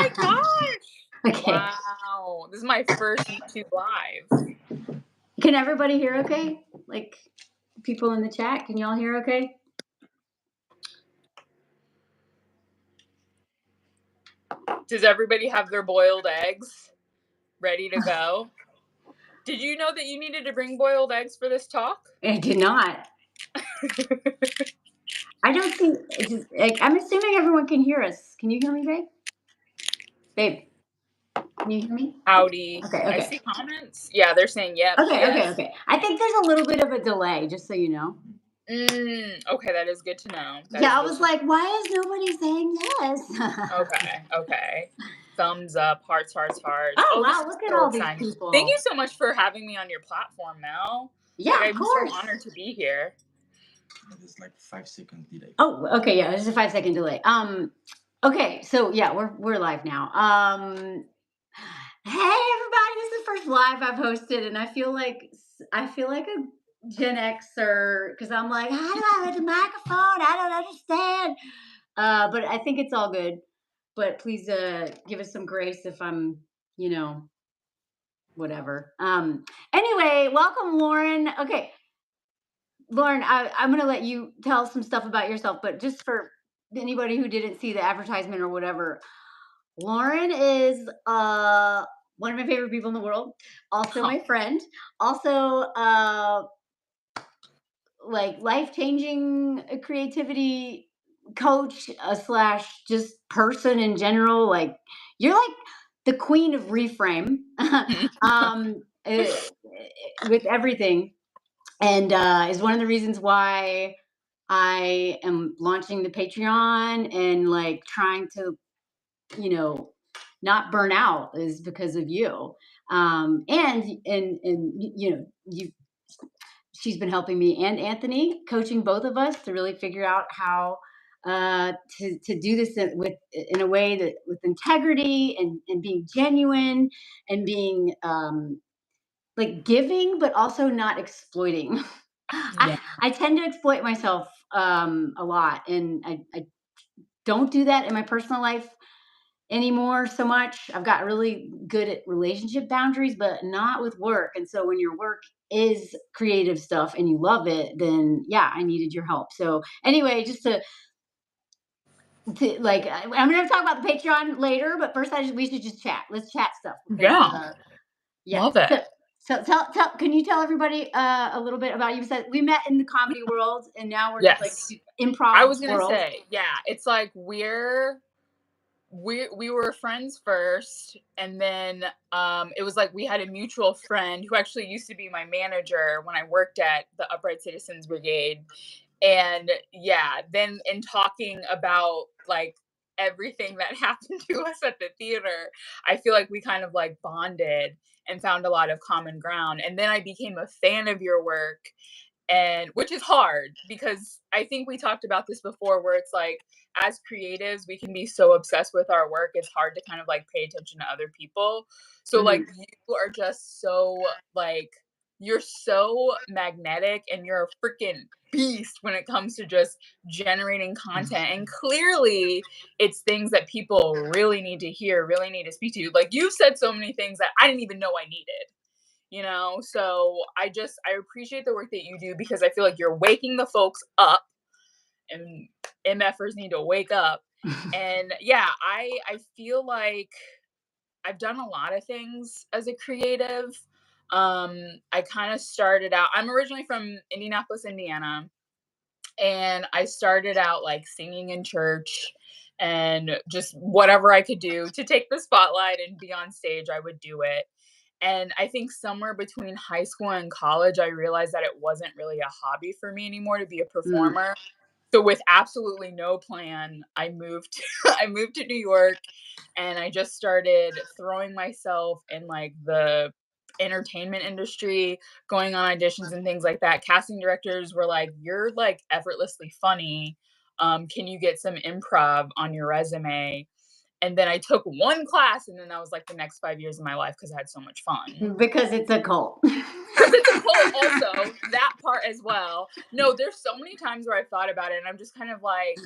my gosh! Okay. Wow, this is my first YouTube live. Can everybody hear okay? Like, people in the chat, can y'all hear okay? Does everybody have their boiled eggs ready to go? Did you know that you needed to bring boiled eggs for this talk? I did not. I don't think, like, I'm assuming everyone can hear us. Can you hear me, babe? Babe, can you hear me? Howdy. Okay. I see comments. Yeah, they're saying yep. Okay, yes. okay. I think there's a little bit of a delay, just so you know. Okay, that is good to know. I was like, why is nobody saying yes? Okay. Thumbs up, hearts. Oh, wow, look at all these people. Thank you so much for having me on your platform, Mel. Yeah, like, of course. I'm so honored to be here. There's like 5-second delay. Oh, okay, yeah, there's a 5-second delay. Okay, so yeah, we're live now. Hey everybody, this is the first live I've hosted, and I feel like a Gen Xer because I'm like, how do I have the microphone? I don't understand. But I think it's all good. But please give us some grace if I'm, whatever. Anyway, welcome, Lauren. Okay, Lauren, I'm going to let you tell some stuff about yourself, but just for anybody who didn't see the advertisement or whatever, Lauren is one of my favorite people in the world. Also my friend. Also, like life-changing creativity coach / just person in general. Like, you're like the queen of reframe with everything. And is one of the reasons why I am launching the Patreon and like trying to, not burn out is because of you. And she's been helping me and Anthony, coaching both of us to really figure out how to do this in a way that with integrity and being genuine and being like giving, but also not exploiting. Yeah. I tend to exploit myself a lot, and I don't do that in my personal life anymore so much. I've got really good at relationship boundaries, but not with work. And so when your work is creative stuff and you love it, then yeah, I needed your help. So anyway, just to like, I'm going to talk about the Patreon later, but first we should just chat. Let's chat stuff. Because, yeah. Love it. So can you tell everybody a little bit about you? Said we met in the comedy world, and now we're Yes. just like improv. I was gonna world. say, yeah, it's like we were friends first, and then it was like we had a mutual friend who actually used to be my manager when I worked at the Upright Citizens Brigade. And yeah, then in talking about like everything that happened to us at the theater, I feel like we kind of like bonded and found a lot of common ground. And then I became a fan of your work, and which is hard because I think we talked about this before, where it's like, as creatives, we can be so obsessed with our work, it's hard to kind of like pay attention to other people. So like, you are just so like, you're so magnetic, and you're a freaking beast when it comes to just generating content. And clearly it's things that people really need to hear, really need to speak to. Like, you've said so many things that I didn't even know I needed. So I appreciate the work that you do, because I feel like you're waking the folks up, and MFers need to wake up. And yeah, I feel like I've done a lot of things as a creative. I kind of started out, I'm originally from Indianapolis, Indiana, and I started out like singing in church and just whatever I could do to take the spotlight and be on stage, I would do it. And I think somewhere between high school and college, I realized that it wasn't really a hobby for me anymore to be a performer. So with absolutely no plan, I moved to New York, and I just started throwing myself in like the entertainment industry, going on auditions and things like that. Casting directors were like, "You're like effortlessly funny. Can you get some improv on your resume?" And then I took one class, and then that was like the next 5 years of my life, because I had so much fun. Because it's a cult. Because it's a cult also, that part as well. No, there's so many times where I thought about it, and I'm just kind of like,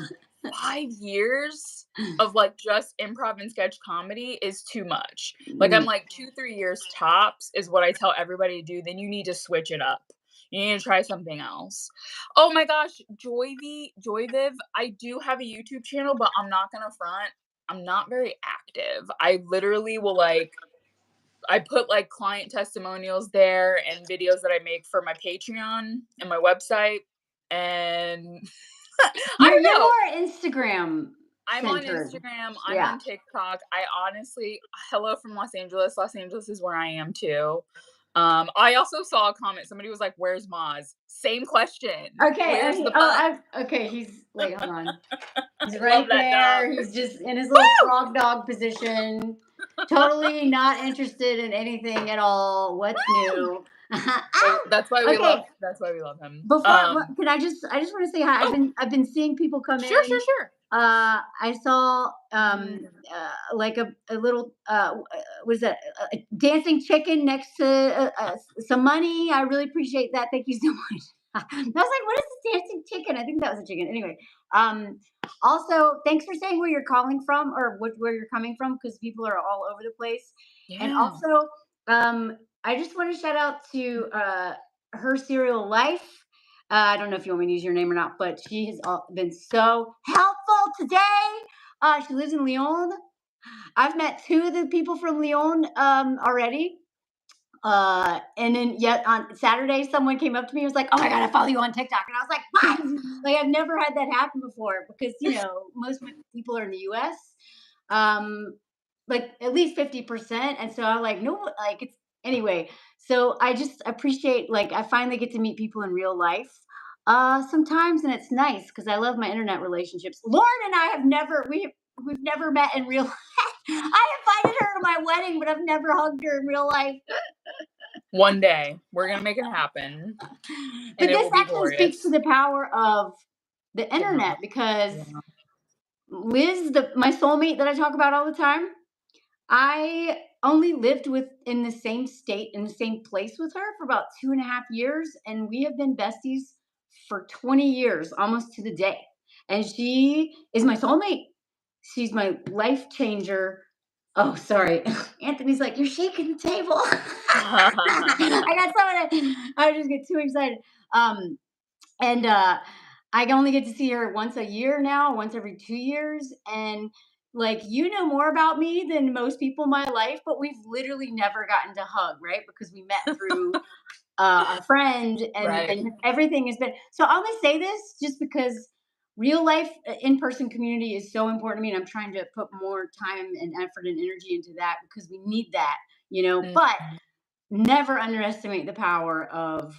5 years of, like, just improv and sketch comedy is too much. Like, I'm Mm. like, 2, 3 years tops is what I tell everybody to do, then you need to switch it up. You need to try something else. Oh my gosh, Joyviv, I do have a YouTube channel, but I'm not gonna front, I'm not very active. I literally will, like I put, like, client testimonials there and videos that I make for my Patreon and my website, and I You're don't know. more Instagram I'm on centered. Instagram, I'm Yeah. on TikTok. I honestly hello from Los Angeles. Los Angeles is where I am too. I also saw a comment. Somebody was like, "Where's Moz?" Same question. Okay. Where's the bug? Okay. He's wait. Hold on. He's Love right that dog. there. He's just in his little Woo! frog dog position. Totally not interested in anything at all. What's Woo! new? Oh, Ow! that's why we love Okay. that's why we love him. Can I just want to say hi. Oh, I've been seeing people come sure, in. sure, sure. I saw Mm. like a little what is that, a dancing chicken next to some money. I really appreciate that. Thank you so much. I was like, what is this dancing chicken? I think that was a chicken. Anyway, um, also thanks for saying where you're calling from or where you're coming from because people are all over the place. And Yeah. also, I just want to shout out to her serial life. I don't know if you want me to use your name or not, but she has been so helpful today. She lives in Lyon. I've met two of the people from Lyon already. And then yet on Saturday, someone came up to me and was like, "Oh my god, I follow you on TikTok," and I was like, "What?" Like I've never had that happen before because most people are in the U.S. Um, like at least 50%, and so I'm like, no, like it's anyway. So I just appreciate like I finally get to meet people in real life. Sometimes and it's nice because I love my internet relationships. Lauren and I have never we've never met in real life. I invited her to my wedding, but I've never hugged her in real life. One day, we're gonna make it happen, and But it this will be actually speaks to glorious. the power of the internet Technology. because Yeah. Liz, my soulmate that I talk about all the time, I only lived with in the same state in the same place with her for about 2.5 years, and we have been besties for 20 years, almost to the day. And she is my soulmate. She's my life changer. Oh, sorry. Anthony's like, you're shaking the table. I got someone. I just get too excited. Um, and I only get to see her once a year now, once every 2 years. And like, you know more about me than most people in my life, but we've literally never gotten to hug, right? Because we met through our friend, Right. and everything has been. So I only say this just because real life in person community is so important to me, and I'm trying to put more time and effort and energy into that because we need that, But Mhm. never underestimate the power of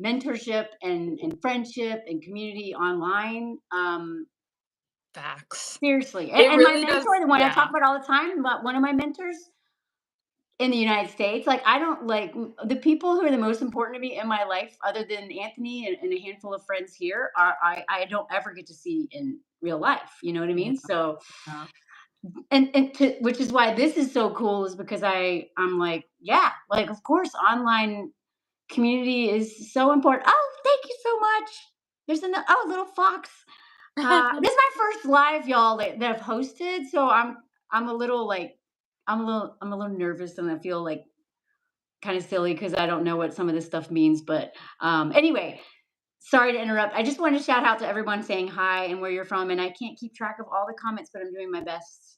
mentorship and friendship and community online. Facts. Seriously. It And my really does, mentor, the one I talk yeah. about all the time, but one of my mentors in the United States, like I don't like the people who are the most important to me in my life, other than Anthony and a handful of friends here, are I don't ever get to see in real life. You know what I Yeah, mean? So yeah. and which is why this is so cool, is because I'm like, yeah, like of course online community is so important. Oh, thank you so much. There's a little fox. This is my first live, y'all, that I've hosted, so I'm a little like I'm a little nervous, and I feel like kind of silly because I don't know what some of this stuff means. But anyway, sorry to interrupt. I just wanted to shout out to everyone saying hi and where you're from, and I can't keep track of all the comments, but I'm doing my best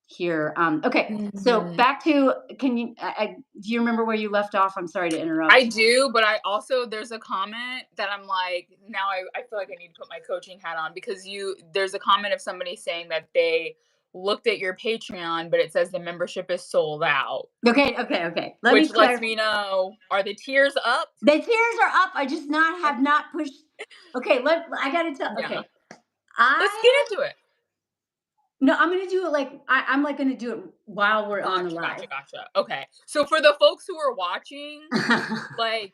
here. Okay, so Mhm. back to can you? Do you remember where you left off? I'm sorry to I interrupt. do, but I also there's a comment that I'm like, now I feel like I need to put my coaching hat on because there's a comment of somebody saying that they looked at your Patreon, but it says the membership is sold out, Okay. Let me which lets clarify. me know, are the tiers up? The tiers are up. I just not have not pushed. Okay, I gotta tell. Yeah. Okay, Let's get I into it. no, I'm gonna do it like I'm like gonna do it while we're on the Gotcha, live. gotcha, gotcha. Okay. So for the folks who are watching, like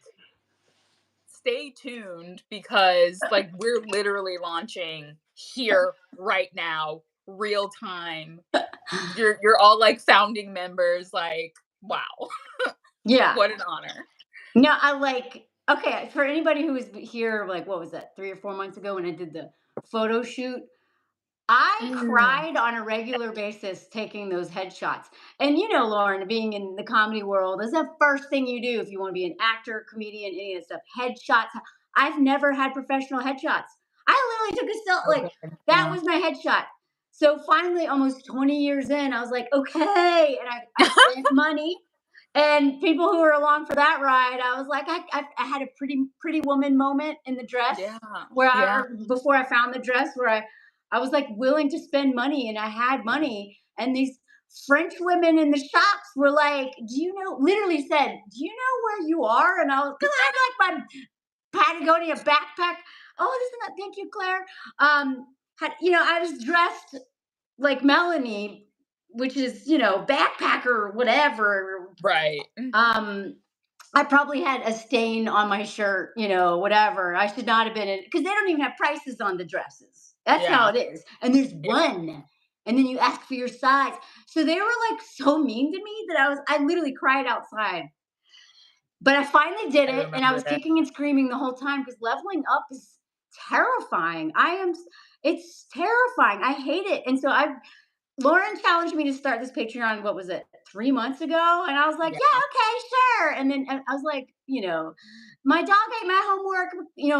stay tuned because like we're literally launching here right now, real time. You're all like founding members, like wow. Yeah. What an honor. No, I like. Okay, for anybody who was here, like what was that, 3 or 4 months ago when I did the photo shoot? I Mm. cried on a regular basis taking those headshots. And you know, Lauren, being in the comedy world is the first thing you do if you want to be an actor, comedian, any of that stuff. Headshots. I've never had professional headshots. I literally took a still So like good. that Yeah. was my headshot. So finally, almost 20 years in, I was like, okay. And I spent money. And people who were along for that ride, I was like, I had a pretty woman moment in the dress Yeah. where Yeah. or before I found the dress where I was like willing to spend money and I had money. And these French women in the shops were like, do you know, literally said, do you know where you are? And I was, because I had like my Patagonia backpack. Oh, isn't that, thank you, Claire. I was dressed like Melanie, which is, backpacker, whatever. Right. Um, I probably had a stain on my shirt, whatever. I should not have been in because they don't even have prices on the dresses. That's how Yeah. it is. And there's one. And then you ask for your size. So they were like so mean to me that I literally cried outside. But I finally did I it and I remember was it. kicking and screaming the whole time because leveling up is terrifying. It's terrifying. I hate it. And so Lauren challenged me to start this Patreon, what was it, 3 months ago? And I was like, Yeah. yeah, okay, sure. And then I was like, my dog ate my homework,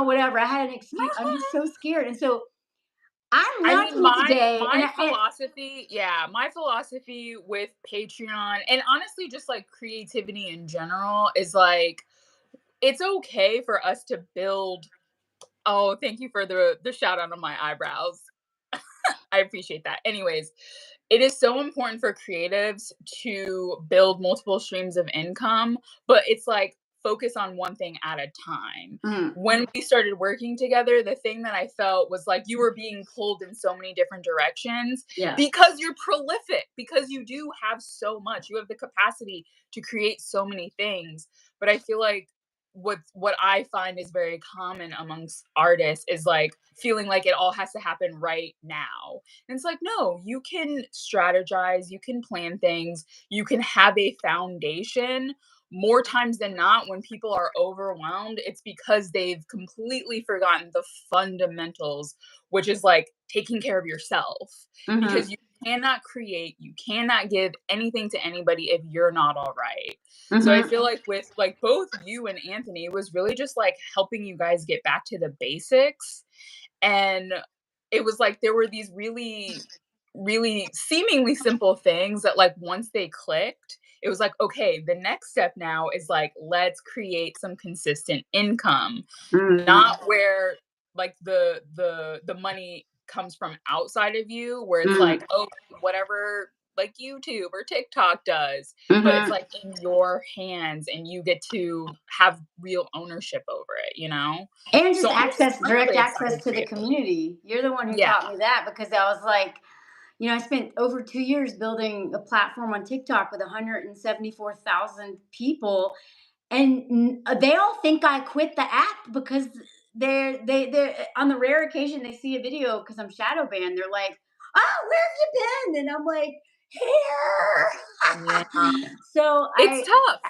whatever. I had an excuse. I'm just so scared. And so I'm I mean, launching it today. my philosophy, yeah, my philosophy with Patreon and honestly just like creativity in general is like it's okay for us to build. Oh, thank you for the shout out on my eyebrows. I appreciate that. Anyways, it is so important for creatives to build multiple streams of income, but it's like focus on one thing at a time. Mm, When we started working together, the thing that I felt was like you were being pulled in so many different directions yeah. because you're prolific, because you do have so much. You have the capacity to create so many things. But I feel like what I find is very common amongst artists is like feeling like it all has to happen right now. And it's like, no, you can strategize, you can plan things, you can have a foundation. More times than not, when people are overwhelmed, it's because they've completely forgotten the fundamentals, which is like taking care of yourself. Mm-hmm, Because you cannot create, you cannot give anything to anybody if you're not all right. So I mm-hmm, feel like with like both you and Anthony, it was really just like helping you guys get back to the basics. And it was like there were these really, really seemingly simple things that like once they clicked, it was like, okay, the next step now is like, let's create some consistent income, mm-hmm, not where like the money comes from outside of you, where it's mm-hmm, like, oh, whatever like YouTube or TikTok does, but it's mm-hmm. like in your hands and you get to have real ownership over it. And So just I'm direct really access excited to for the you. community. You're the one who Yeah. taught me that because I was like, I spent over 2 years building a platform on TikTok with 174,000 people, and they all think I quit the app because they're on the rare occasion they see a video because I'm shadow banned. They're like, "Oh, where have you been?" And I'm like, Yeah. "Here." So It's tough.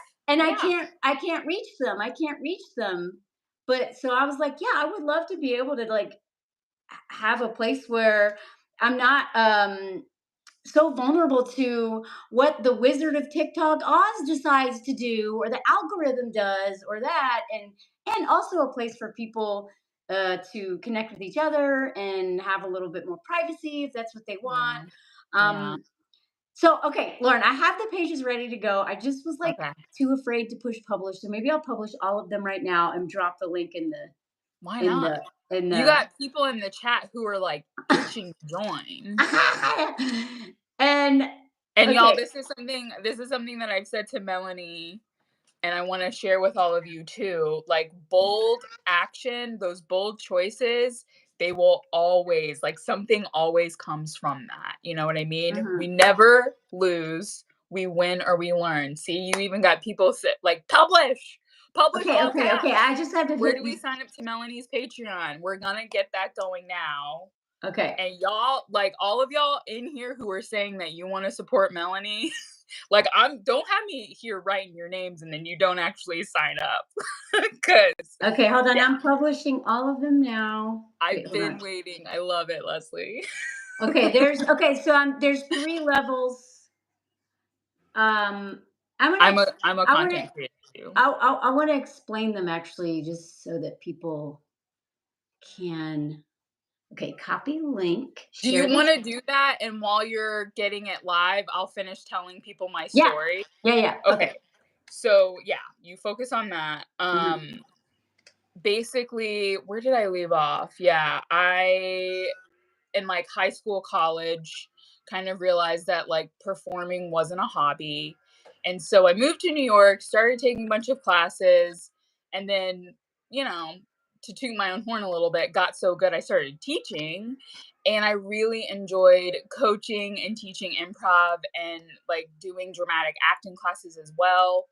I Yeah. can't reach them. I can't reach them. But so I was like, yeah, I would love to be able to like have a place where I'm not so vulnerable to what the wizard of TikTok Oz decides to do or the algorithm does or that and also a place for people to connect with each other and have a little bit more privacy if that's what they want. Yeah. Yeah. Um so okay, Lauren, I have the pages ready to go. I just was like Okay. too afraid to push publish. So maybe I'll publish all of them right now and drop the link Why in not? the in You the got people in the chat who are like itching to join. and And y'all, okay. this is something that I've said to Melanie and I want to share with all of you too. Like bold action, those bold choices, they will always, like something always comes from that. You know what I mean? We Mhm. never lose. We win or we learn. See, you even got people sit like publish Okay, all okay, okay. caps. I just have to Where hit do we these. sign up to Melanie's Patreon? We're gonna get that going now. Okay. And y'all, like all of y'all in here who are saying that you want to support Melanie, like don't have me here writing your names and then you don't actually sign up. Cause Okay, hold on. yeah, I'm publishing all of them now. Wait, I've hold on. been waiting. I love it, Leslie. Okay, there's 3 levels. Um, I'm gonna ex I'm a I wanna content creator too. I wanna explain them actually just so that people can okay, copy link, Do you share want this. to do that? And while you're getting it live, I'll finish telling people my Yeah. story. Yeah, okay. Okay. So yeah, you focus on that. Mhm. Basically, where did I leave off? Yeah, I in like high school, college, kind of realized that like performing wasn't a hobby. And so I moved to New York, started taking a bunch of classes, and then, you know, to toot my own horn a little bit, got so good I started teaching. And I really enjoyed coaching and teaching improv and like doing dramatic acting classes as well.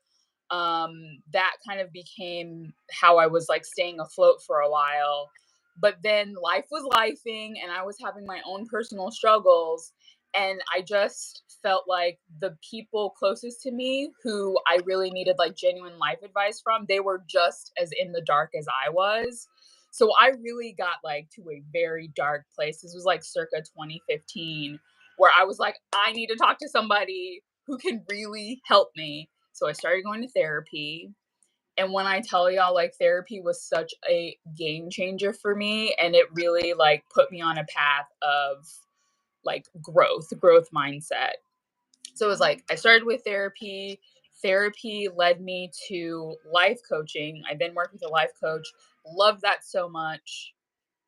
That kind of became how I was like staying afloat for a while. But then life was lifing and I was having my own personal struggles. And I just felt like the people closest to me who I really needed like genuine life advice from, they were just as in the dark as I was. So I really got like to a very dark place. This was like circa 2015, where I was like, I need to talk to somebody who can really help me. So I started going to therapy. And when I tell y'all, like, therapy was such a game changer for me, and it really like put me on a path of like growth mindset. So it was like I started with therapy. Therapy led me to life coaching. I then worked with a life coach. Loved that so much.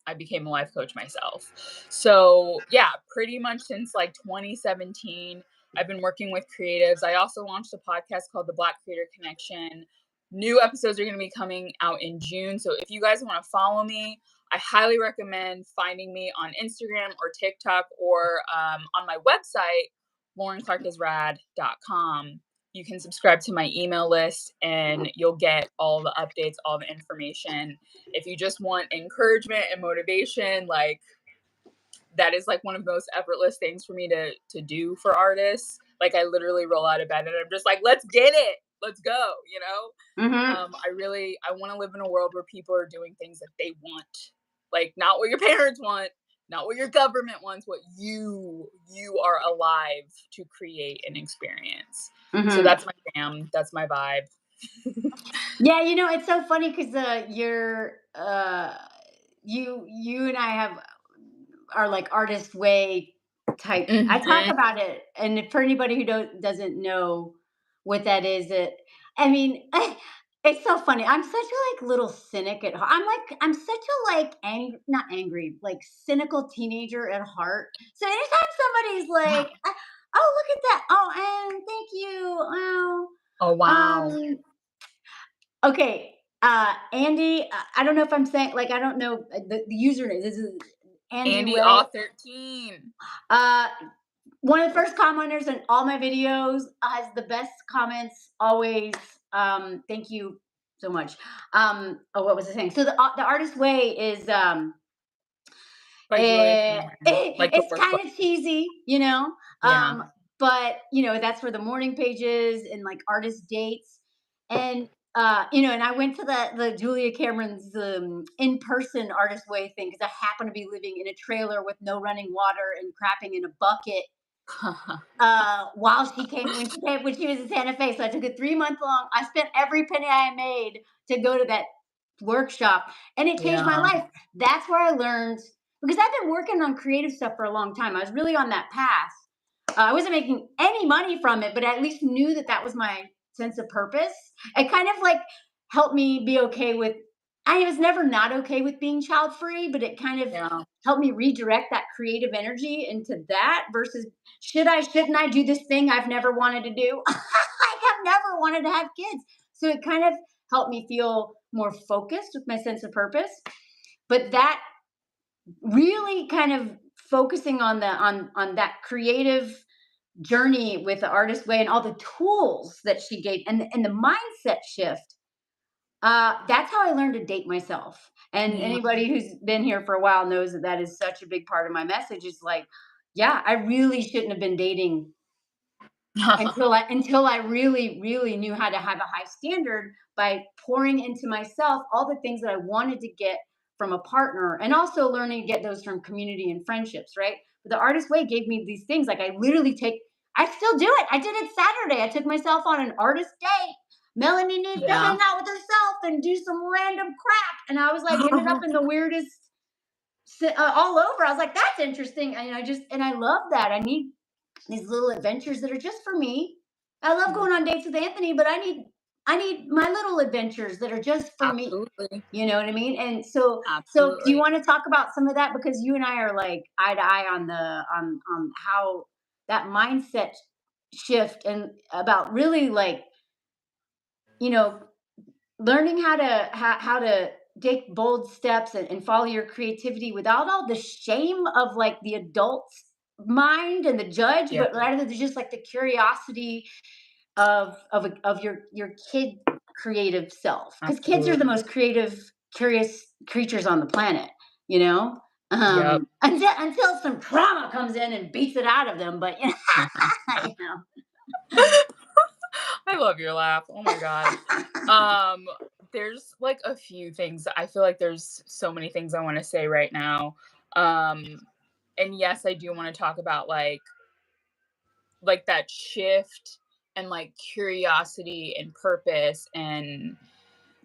I became a life coach myself. So, yeah, pretty much since like 2017, I've been working with creatives. I also launched a podcast called The Black Creator Connection. New episodes are going to be coming out in June. So, if you guys want to follow me, I highly recommend finding me on Instagram or TikTok or on my website, laurenclarkisrad.com. You can subscribe to my email list and you'll get all the updates, all the information. If you just want encouragement and motivation, like that is like one of the most effortless things for me to do for artists. Like I literally roll out of bed and I'm just like, let's get it. Let's go, you know? Mhm. I want to live in a world where people are doing things that they want. Like not what your parents want, not what your government wants, what you are alive to create and experience. So Mhm. that's my jam. That's my vibe. Yeah, it's so funny because you and I have are like artist way type. I talk Hmm. about it, and for anybody who doesn't know what that is, I mean, it's so funny. I'm such a like little cynic at heart. I'm such a like not angry, like cynical teenager at heart. So anytime somebody's like, "Oh, look at that! Oh, and thank you! Wow." Oh wow. Okay, Andy, I don't know if I'm saying like I don't know the username. This is Andy Andy Way. All 13. Uh, One of the first commenters on all my videos has the best comments always. Thank you so much. Oh, what was I saying? So the artist way is By Julia Cameron. Like the it's workbook. kind of cheesy, Yeah. um, but that's for the morning pages and like artist dates, and and I went to the Julia Cameron's in person artist way thing because I happen to be living in a trailer with no running water and crapping in a bucket while she came when she was in Santa Fe. So I took a 3 month long. I spent every penny I made to go to that workshop, and it changed my Yeah. life. That's where I learned because I've been working on creative stuff for a long time. I was really on that path. I wasn't making any money from it, but I at least knew that that was my sense of purpose. It kind of like helped me be okay with. I was never not okay with being child free, but it kind of Yeah. helped me redirect that creative energy into that versus shouldn't I do this thing I've never wanted to do? I have never wanted to have kids. So it kind of helped me feel more focused with my sense of purpose. But that really kind of focusing on on that creative journey with the artist way and all the tools that she gave and the mindset shift, that's how I learned to date myself. And Yeah. anybody who's been here for a while knows that that is such a big part of my message is like, yeah, I really shouldn't have been dating until I really really knew how to have a high standard by pouring into myself all the things that I wanted to get from a partner and also learning to get those from community and friendships, right? But the artist way gave me these things. Like I still do it. I did it Saturday. I took myself on an artist date. Melanie needs to Yeah. hang out with herself and do some random crap. And I was like, ended up in the weirdest all over. I was like, that's interesting. And I love that. I need these little adventures that are just for me. I love going on dates with Anthony, but I need my little adventures that are just for me. Absolutely. You know what I mean? And so do you Absolutely. want to talk about some of that, because you and I are like eye to eye on how that mindset shift, and about really like, you know, learning how to take bold steps and follow your creativity without all the shame of like the adult's mind and the judge, Yeah. but rather than just like the curiosity of your kid creative self, because kids are the Absolutely. most creative, curious creatures on the planet, you know. Yep. Until some trauma comes in and beats it out of them, but you know. I love your laugh. Oh my god. There's like a few things. I feel like there's so many things I want to say right now. Um, and yes, I do want to talk about like that shift and like curiosity and purpose and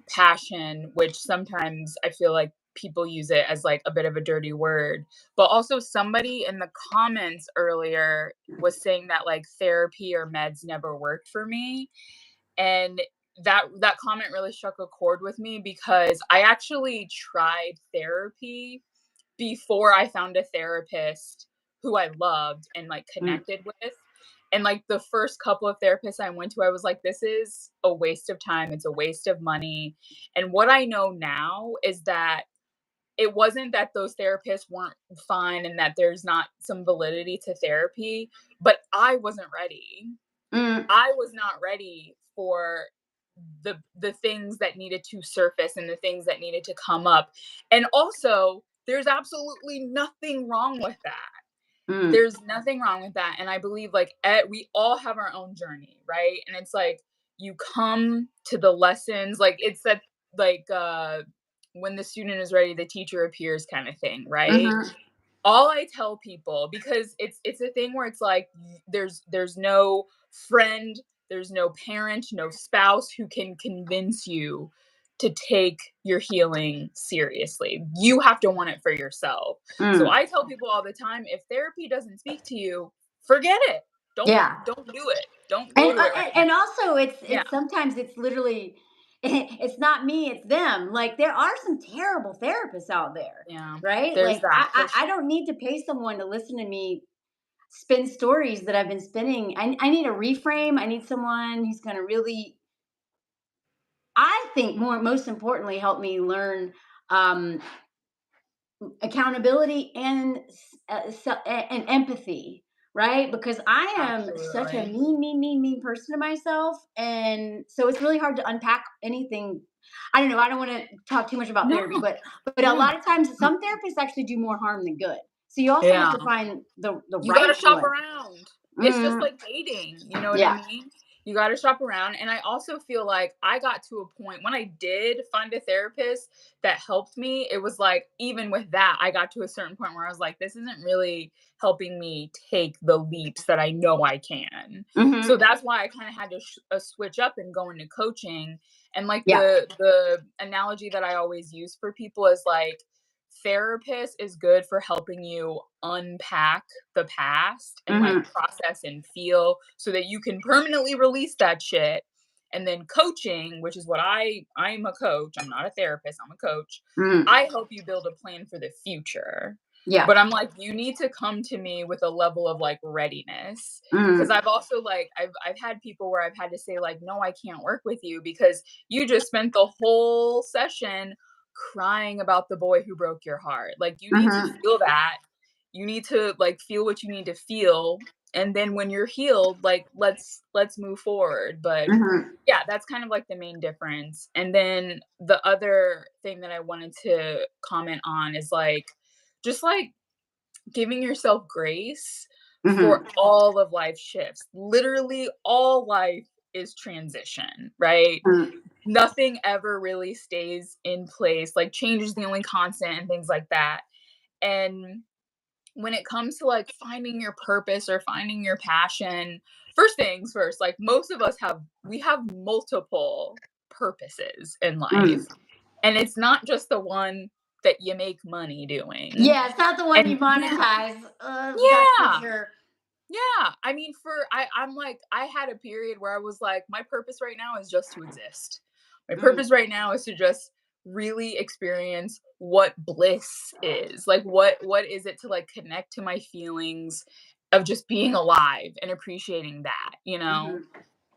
passion, which sometimes I feel like people use it as like a bit of a dirty word. But also somebody in the comments earlier was saying that like therapy or meds never worked for me. And that comment really struck a chord with me, because I actually tried therapy before I found a therapist who I loved and like Mm, connected with. And like the first couple of therapists I went to, I was like, this is a waste of time. It's a waste of money. And what I know now is that it wasn't that those therapists weren't fine and that there's not some validity to therapy, but I wasn't ready. mm, I was not ready for the things that needed to surface and the things that needed to come up. And also, there's absolutely nothing wrong with that. mm, There's nothing wrong with that. And I believe like we all have our own journey, right? And it's like you come to the lessons, like it's that like when the student is ready, the teacher appears kind of thing, right? mhm, All I tell people, because it's a thing where it's like there's no friend, there's no parent, no spouse who can convince you to take your healing seriously. You have to want it for yourself. So mm. I tell people all the time, if therapy doesn't speak to you, forget it. Don't Yeah. don't do it. Don't go to it right now. And also Yeah. it's sometimes it's literally it's not me, it's them. Like there are some terrible therapists out there, Yeah. right? There's Like that for I sure. don't need to pay someone to listen to me spin stories that I've been spinning. I need a reframe. I need someone who's going to really, I think, most importantly, help me learn um, accountability and and empathy, right? Because I am such a Absolutely. mean person to myself, and so it's really hard to unpack anything. I don't know. I don't want to talk too much about No. therapy, but a No. lot of times some therapists actually do more harm than good. So you also have Yeah. to find the You gotta right shop one. around. It's just Mm, like dating, you know what I yeah. mean? You gotta shop around, and I also feel like I got to a point when I did find a therapist that helped me, it was like, even with that, I got to a certain point where I was like, "This isn't really helping me take the leaps that I know I can." So Hmm. that's why I kinda had to switch up and go into coaching, and, like, Yeah. the analogy that I always use for people is, like, therapist is good for helping you unpack the past and like Hmm. process and feel so that you can permanently release that shit. And then coaching, which is what I'm a coach, I'm not a therapist, I'm a coach. Hmm. I help you build a plan for the future. Yeah. But I'm like, you need to come to me with a level of like readiness, because Hmm. I've also like I've had people where I've had to say like, no, I can't work with you because you just spent the whole session crying about the boy who broke your heart. Like you need to Hmm. feel that. You need to like feel what you need to feel, and then when you're healed, like let's move forward. But Hmm. yeah, that's kind of like the main difference. And then the other thing that I wanted to comment on is like just like giving yourself grace for Hmm. all of life shifts. Literally all life is transition, right? Hmm. Nothing ever really stays in place. Like change is the only constant and things like that. And when it comes to like finding your purpose or finding your passion, first things first, like most of us we have multiple purposes in Mm. life. And it's not just the one that you make money doing. Yeah, it's not the one you And yeah, monetize. That's for yeah. sure. Yeah, I mean, I'm like, I had a period where I was like, my purpose right now is just to exist. My Mm. purpose right now is to just really experience what bliss is. Like, what is it to like connect to my feelings of just being alive and appreciating that, you know? Mhm.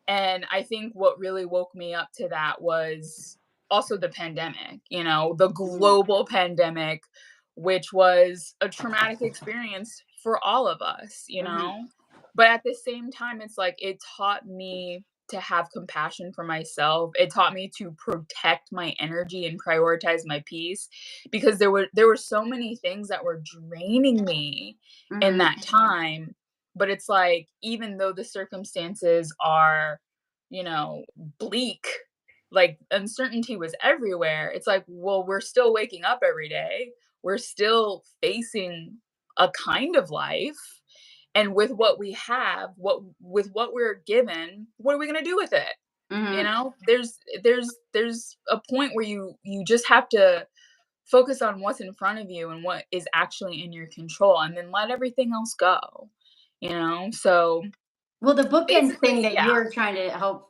And I think what really woke me up to that was also the pandemic, the Mhm. global pandemic, which was a traumatic experience for all of us, Mhm. But at the same time, it's like it taught me to have compassion for myself. It taught me to protect my energy and prioritize my peace because there were so many things that were draining me in Mhm. that time. But it's like, even though the circumstances are, bleak, like uncertainty was everywhere. It's like, well, we're still waking up every day. We're still facing a kind of life. And with what we have, with what we're given, what are we gonna do with it? Mhm. There's a point where you just have to focus on what's in front of you and what is actually in your control and then let everything else go. So Well, the bookend thing basically, that yeah. you're trying to help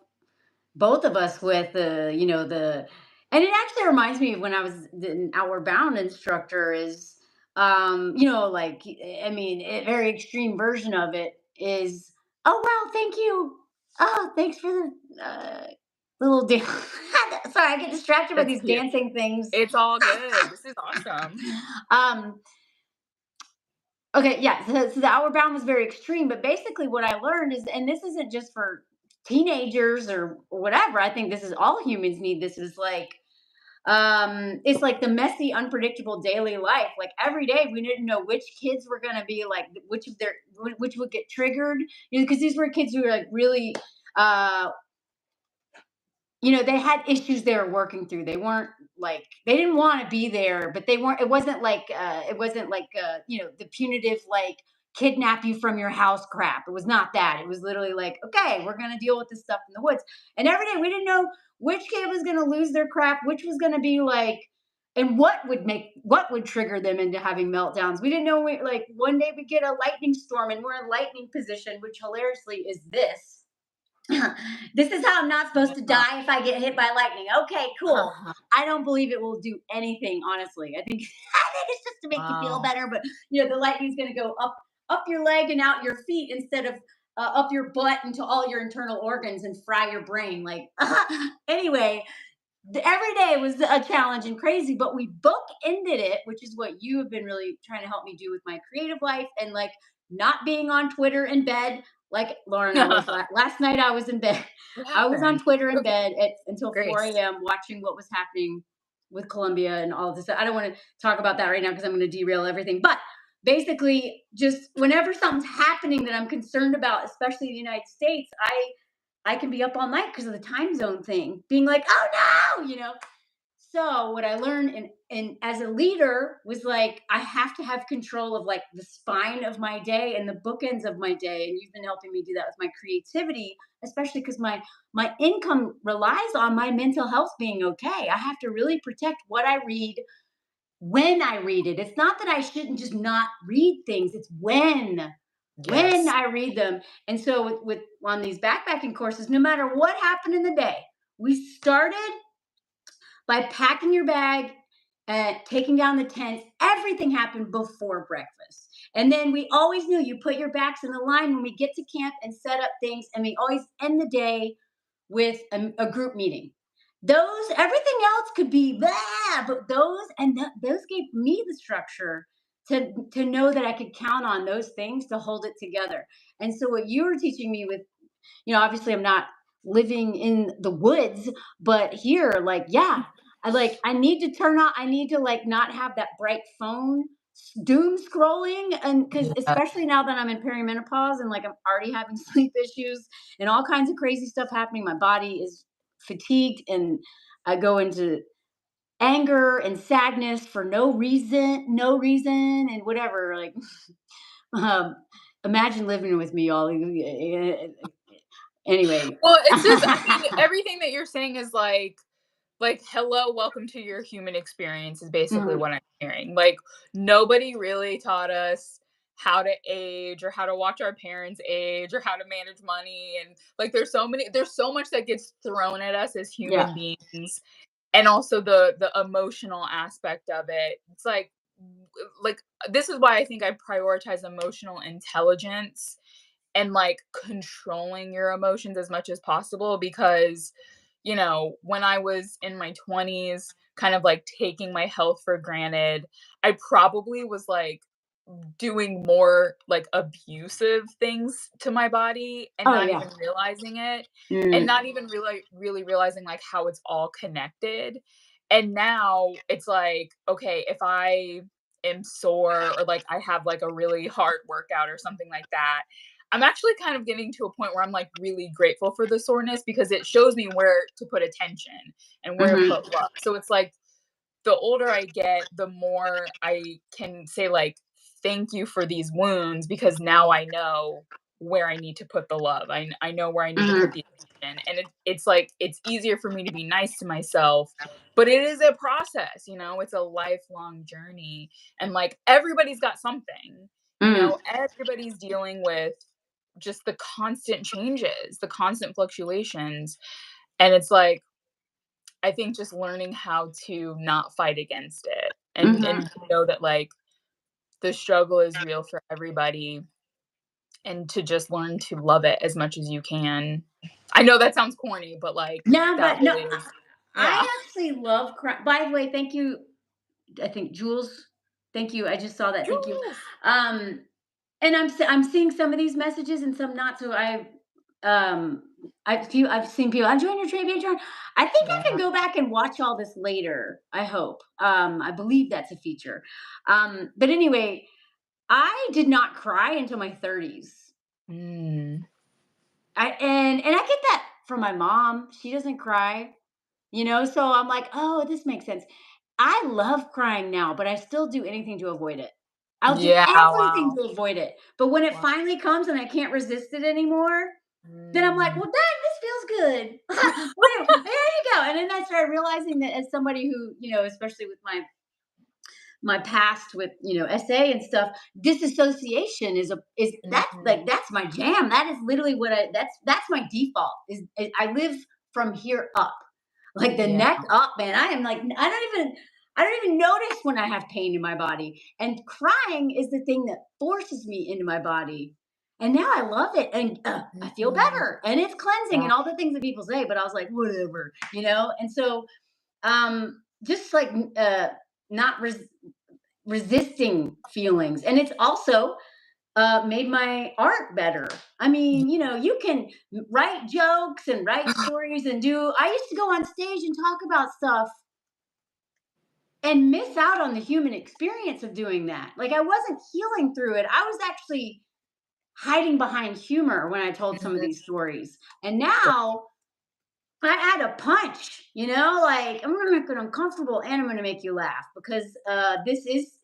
both of us with, and it actually reminds me of when I was an outward bound instructor. Is like, I mean, a very extreme version of it is, oh wow, thank you, oh thanks for the little dance. Sorry, I get distracted by That's these cute. dancing things. It's all good. This is awesome. um Okay, yeah. So the outward bound was very extreme, but basically what I learned is, and this isn't just for teenagers or whatever. I think this is all humans need. This is like, it's like the messy, unpredictable daily life. Like every day, we didn't know which kids were going to be like, which would get triggered. Because these were kids who were like really, uh, they had issues they were working through. They weren't like, they didn't want to be there, but they weren't, it wasn't like the punitive, like, kidnap you from your house crap. It was not that. It was literally like, okay, we're going to deal with this stuff in the woods. And every day we didn't know which kid was going to lose their crap, which was going to be like, and what would trigger them into having meltdowns. We didn't know, like, one day we get a lightning storm and we're in lightning position, which hilariously is this. This is how I'm not supposed to Uh, die if I get hit by lightning. Okay, cool. I don't believe it will do anything, honestly. I think I think it's just to make you feel wow. better, but the lightning's going to go up your leg and out your feet instead of up your butt into all your internal organs and fry your brain. Like, anyway, every day was a challenge and crazy, but we book ended it, which is what you have been really trying to help me do with my creative life, and like not being on Twitter in bed. Like Lauren, I was last night. I was in bed. What I was on happened? Twitter in bed until 4 Grace. a.m. watching what was happening with Colombia and all of this. I don't want to talk about that right now because I'm going to derail everything. But basically, just whenever something's happening that I'm concerned about, especially in the United States, I can be up all night because of the time zone thing, being like, oh no. So what I learned and as a leader was like, I have to have control of like the spine of my day and the bookends of my day. And you've been helping me do that with my creativity, especially because my income relies on my mental health being okay. I have to really protect what I read when I read it. It's not that I shouldn't just not read things. It's when Yes. I read them. And so with on these backpacking courses, no matter what happened in the day, we started by packing your bag, taking down the tents. Everything happened before breakfast. And then we always knew you put your backs in the line when we get to camp and set up things. And we always end the day with a group meeting. Those, everything else could be blah, but those gave me the structure to know that I could count on those things to hold it together. And so what you were teaching me with, obviously I'm not living in the woods, but here, like, yeah, I need to turn on, I need to like not have that bright phone doom scrolling. And because Yeah. especially now that I'm in perimenopause and like I'm already having sleep issues and all kinds of crazy stuff happening, my body is fatigued and I go into anger and sadness for no reason, and whatever. Like, um, imagine living with me, all. Anyway. Well, it's just, I mean, everything that you're saying is like, hello, welcome to your human experience is basically Mhm. what I'm hearing. Like, nobody really taught us how to age or how to watch our parents age or how to manage money. And like, there's so much that gets thrown at us as Yeah. human beings. And also the emotional aspect of it. It's like this is why I think I prioritize emotional intelligence and like controlling your emotions as much as possible because when I was in my 20s kind of like taking my health for granted, I probably was like doing more like abusive things to my body and Oh not yeah. even realizing it, and Mm, not even really realizing like how it's all connected. And now it's like, okay, if I am sore or like I have like a really hard workout or something like that, I'm actually kind of getting to a point where I'm like really grateful for the soreness because it shows me where to put attention and where to mhm, put love. So it's like the older I get, the more I can say like thank you for these wounds because now I know where I need to put the love. I know where I need to put mhm, the attention. And it's like it's easier for me to be nice to myself, but it is a process, it's a lifelong journey. And like everybody's got something, mm, everybody's dealing with just the constant changes, the constant fluctuations. And it's like I think just learning how to not fight against it mhm. and know that like the struggle is real for everybody and to just learn to love it as much as you can. I know that sounds corny, but like No, that but no, really is. Yeah. I actually love crime. By the way, thank you. I think Jules. Thank you. I just saw that. Thank you. Jules. Um, and I'm seeing some of these messages and some not. So um I've seen people. I'm joining your trivia, John. I think I can Yeah. go back and watch all this later. I hope. I believe that's a feature. But anyway, I did not cry until my 30s. Mm. And I get that from my mom. She doesn't cry, so I'm like, oh, this makes sense. I love crying now, but I still do anything to avoid it. I'll do Yeah. everything Wow. to avoid it. But when it Wow. finally comes and I can't resist it anymore, then I'm like, Mm. well, dang, this feels good. Well, there you go. And then I started realizing that as somebody who, especially with my past with SA and stuff, disassociation is that's Mhm. like that's my jam. That is literally what that's my default. Is I live from here up, like the Yeah. neck up, man. I am like I don't even notice when I have pain in my body, and crying is the thing that forces me into my body. And now I love it, and I feel Mhm. better, and it's cleansing, Yeah. and all the things that people say. But I was like, whatever. And so, just like not resisting feelings. And it's also made my art better. I mean, you can write jokes and write stories and do. I used to go on stage and talk about stuff and miss out on the human experience of doing that. Like, I wasn't healing through it. I was actually hiding behind humor when I told some of Mhm. these stories. And now I add a punch, like I'm gonna make it uncomfortable and I'm gonna make you laugh because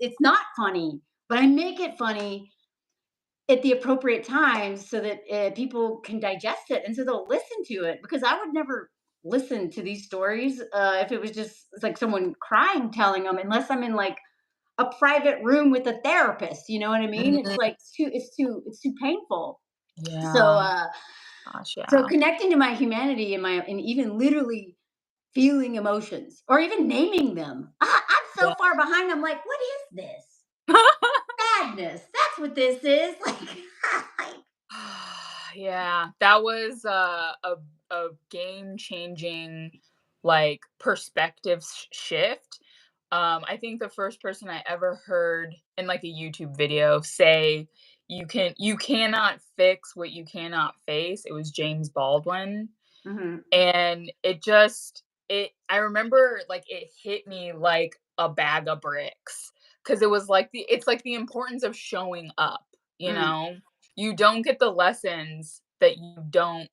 it's not funny, but I make it funny at the appropriate times so that people can digest it and so they'll listen to it because I would never listen to these stories if it was just like someone crying telling them unless I'm in like a private room with a therapist. You know what I mean? It's Mhm. like it's too painful. So Yeah. Gosh, so yeah. connecting to my humanity and even literally feeling emotions or even naming them. I'm so Yeah. far behind. I'm like, what is this? Sadness. That's what this is. Like, Yeah, that was a game-changing, like, perspective shift. I think the first person I ever heard in, like, a YouTube video say, you cannot fix what you cannot face," it was James Baldwin, mhm, and it just I remember, like, it hit me like a bag of bricks because it was like it's like the importance of showing up, you mm, know? You don't get the lessons that you don't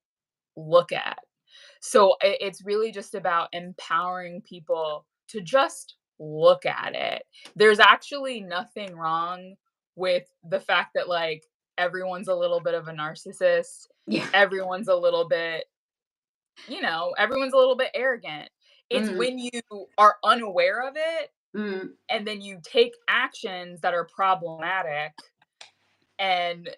look at. So it's really just about empowering people to just look at it. There's actually nothing wrong with the fact that, like, everyone's a little bit of a narcissist. Yeah. Everyone's a little bit, everyone's a little bit arrogant. It's Mm, when you are unaware of it mm, and then you take actions that are problematic, and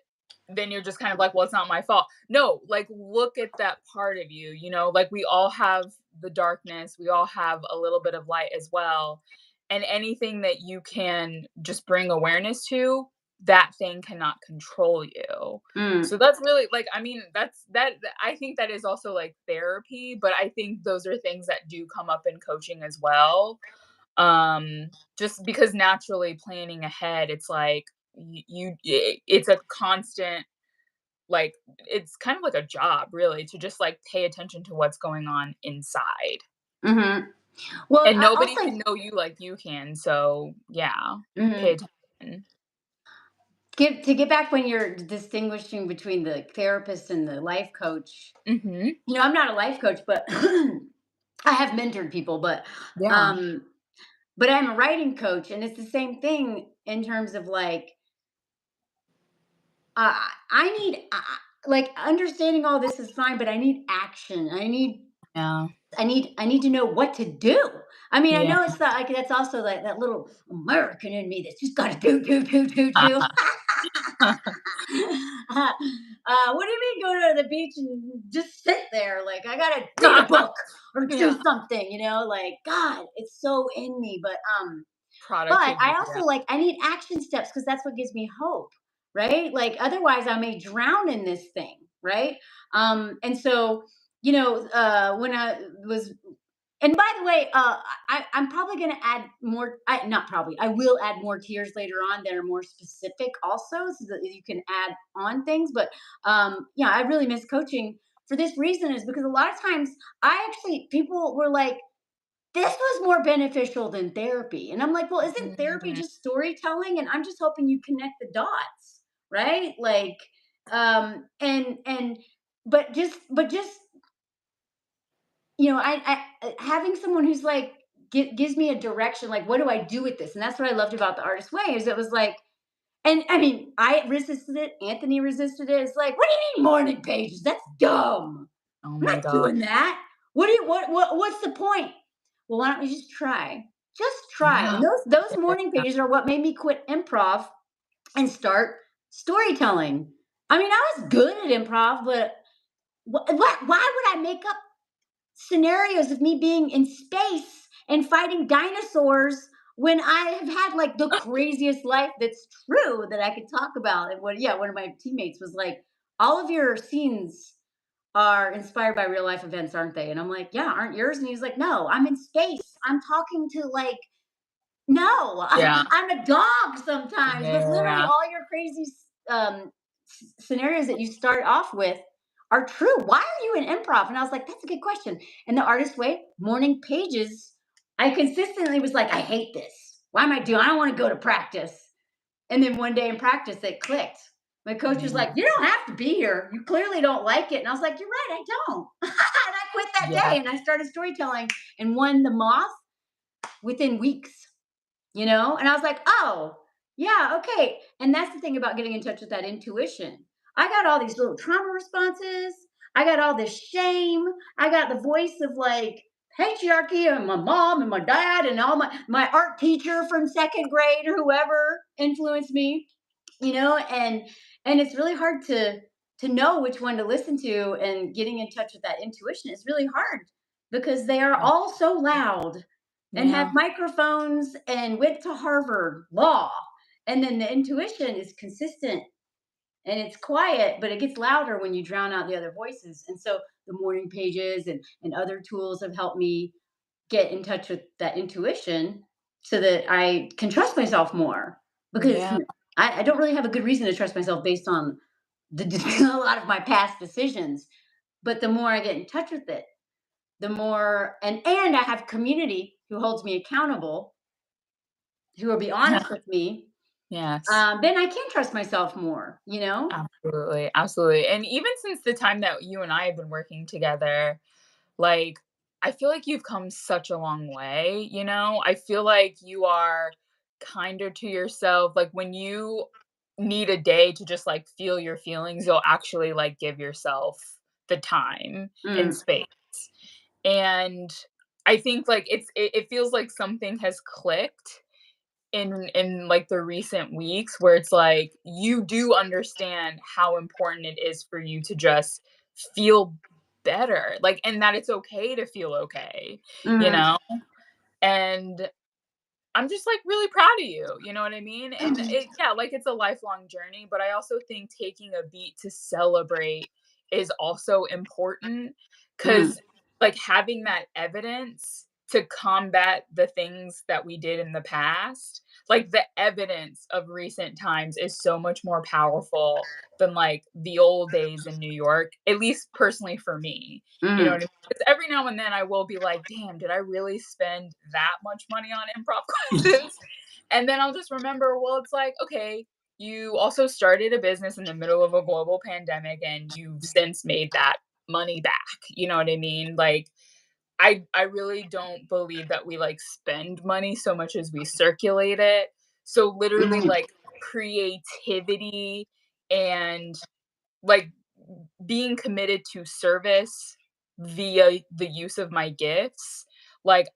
then you're just kind of like, well, it's not my fault. No, like, look at that part of you, like, we all have the darkness, we all have a little bit of light as well. And anything that you can just bring awareness to, that thing cannot control you. mm, So that's really like, I mean, I think that is also like therapy, but I think those are things that do come up in coaching as well. Just because naturally planning ahead, it's like it's a constant, like, it's kind of like a job really to just like pay attention to what's going on inside. mhm. Well, And I nobody also can know you like you can. So yeah, pay mhm. attention. Get back when you're distinguishing between the therapist and the life coach. Mhm. I'm not a life coach, but I have mentored people, Yeah. um, but I'm a writing coach, and it's the same thing in terms of like, I need, like, understanding all this is fine, but I need action. Yeah. I need to know what to do. I mean, I Yeah. know it's not like that's also like that little American in me that's just got to do. What do you mean go to the beach and just sit there? Like I gotta read a book or do Yeah. something, like God, it's so in me. But I Productivity. Yeah. also like I need action steps because that's what gives me hope, right? Like otherwise I may drown in this thing, right? And so when I was and by the way, I'm probably going to add more. Not probably. I will add more tiers later on that are more specific, also, so that you can add on things. But yeah, I really miss coaching for this reason is because a lot of times people were like, "This was more beneficial than therapy," and I'm like, "Well, isn't therapy Mhm. just storytelling?" And I'm just hoping you connect the dots, right? Like, and but just having someone who's like gives me a direction, like what do I do with this? And that's what I loved about the artist way is it was like, and I mean, I resisted it. Anthony resisted it. It's like, what do you mean morning pages? That's dumb. Oh I'm my not god. doing that. What's the point? Well, why don't we just try? Just try. Yeah. And those morning Yeah. pages are what made me quit improv and start storytelling. I mean, I was good at improv, but why would I make up scenarios of me being in space and fighting dinosaurs when I have had like the craziest life that's true that I could talk about. And one of my teammates was like, all of your scenes are inspired by real life events, aren't they? And I'm like, yeah, aren't yours? And he's like, no, I'm in space. I'm talking to like, no, Yeah. I'm a dog sometimes, but literally Yeah. all your crazy scenarios that you start off with are true. Why are you in improv? And I was like, that's a good question. And the artist way, morning pages, I consistently was like, I hate this. Why am I doing? I don't want to go to practice. And then one day in practice, it clicked. My coach was Yeah. like, you don't have to be here. You clearly don't like it. And I was like, you're right, I don't. And I quit that Yeah. day and I started storytelling and won the moth within weeks. And I was like, oh, yeah, okay. And that's the thing about getting in touch with that intuition. I got all these little trauma responses. I got all this shame. I got the voice of like patriarchy and my mom and my dad and all my art teacher from second grade or whoever influenced me, and it's really hard to know which one to listen to, and getting in touch with that intuition is really hard because they are all so loud and have Yeah. microphones and went to Harvard law. And then the intuition is consistent and it's quiet, but it gets louder when you drown out the other voices. And so the morning pages and other tools have helped me get in touch with that intuition so that I can trust myself more because Yeah. I don't really have a good reason to trust myself based on a lot of my past decisions. But the more I get in touch with it, the more and I have community who holds me accountable, who will be honest with me, Yes. then I can trust myself more. Absolutely. Absolutely. And even since the time that you and I have been working together, like, I feel like you've come such a long way, you know? I feel like you are kinder to yourself. Like when you need a day to just like feel your feelings, you'll actually like give yourself the time and Mm, space. And I think like it feels like something has clicked in like the recent weeks where it's like you do understand how important it is for you to just feel better, like, and that it's okay to feel okay, you mm, know? And I'm just, like, really proud of you, you know what I mean? And it yeah, like, it's a lifelong journey, but I also think taking a beat to celebrate is also important, mm, because like, having that evidence to combat the things that we did in the past, like, the evidence of recent times is so much more powerful than, like, the old days in New York, at least personally for me, you know what I mm, mean? 'Cause every now and then I will be like, "Damn, did I really spend that much money on improv classes?" And then I'll just remember, well, it's like, okay, you also started a business in the middle of a global pandemic and you've since made that money back. You know what I mean? Like I really don't believe that we like spend money so much as we circulate it. So literally mm, like creativity and like being committed to service via the use of my gifts, like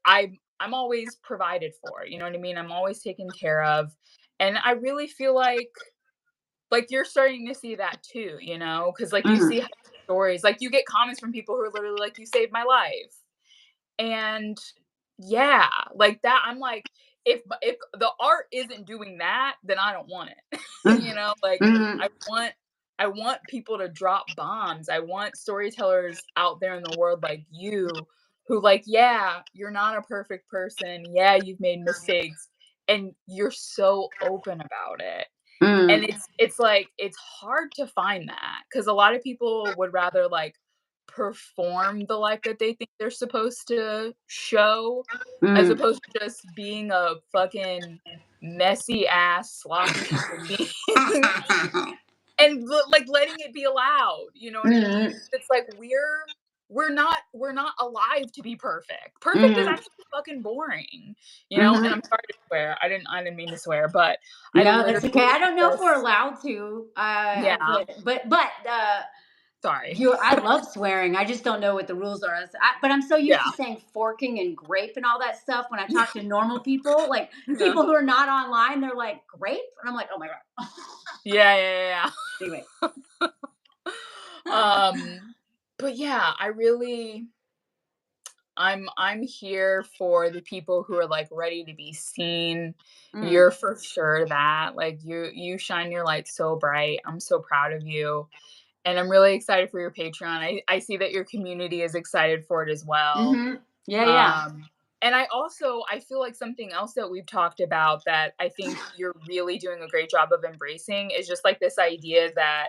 I'm always provided for, you know what I mean? I'm always taken care of. And I really feel like you're starting to see that too, you know? Cuz like you see mm, how stories, like you get comments from people who are literally like you saved my life. And yeah, like that I'm like if the art isn't doing that, then I don't want it. mm, You know, like mm, I want I want people to drop bombs. I want storytellers out there in the world like you who like, yeah, you're not a perfect person. Yeah, you've made mistakes and you're so open about it. And mm, it's like it's hard to find that because a lot of people would rather, like, perform the life that they think they're supposed to show, as mm, opposed to just being a fucking messy ass, sloppy human being and like, letting it be allowed, you know what I mean? mm, It's like we're not alive to be perfect. Perfect is mm, actually fucking boring, you know? And mhm. I'm sorry to swear. I didn't mean to swear, but I No, that's okay. literally I don't know if we're just allowed to. yeah, But sorry. you, I love swearing. I just don't know what the rules are. But I'm so used to Yeah. saying forking and grape and all that stuff when I talk to normal people, like Yeah. people who are not online. They're like grape, and I'm like, oh my god. Yeah, yeah, Anyway. yeah. But yeah, I'm here for the people who are, like, ready to be seen. Mm, You're for sure that, like, you shine your light so bright. I'm so proud of you, and I'm really excited for your Patreon. I see that your community is excited for it as well. mm-hmm. Yeah, yeah. Um, and I feel like something else that we've talked about that I think you're really doing a great job of embracing is just, like, this idea that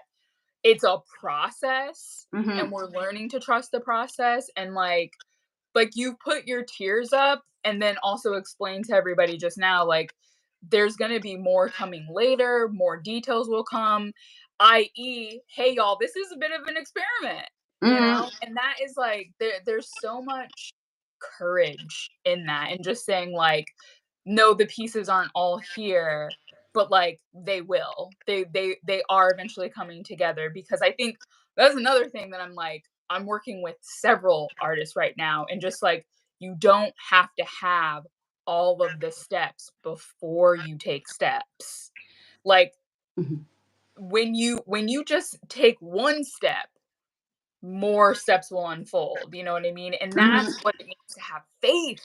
it's a process, and Mm-hmm. we're learning to trust the process, and, like you put your tears up and then also explain to everybody just now like there's going to be more coming later, more details will come, i.e., hey y'all, this is a bit of an experiment, you Mm-hmm. know? And that is like there's so much courage in that and just saying like no, the pieces aren't all here, but like they will. They are eventually coming together because I think that's another thing that I'm like I'm working with several artists right now and just like you don't have to have all of the steps before you take steps. Like Mm-hmm. when you just take one step, more steps will unfold, you know what I mean? And Mm-hmm. that's what it means to have faith.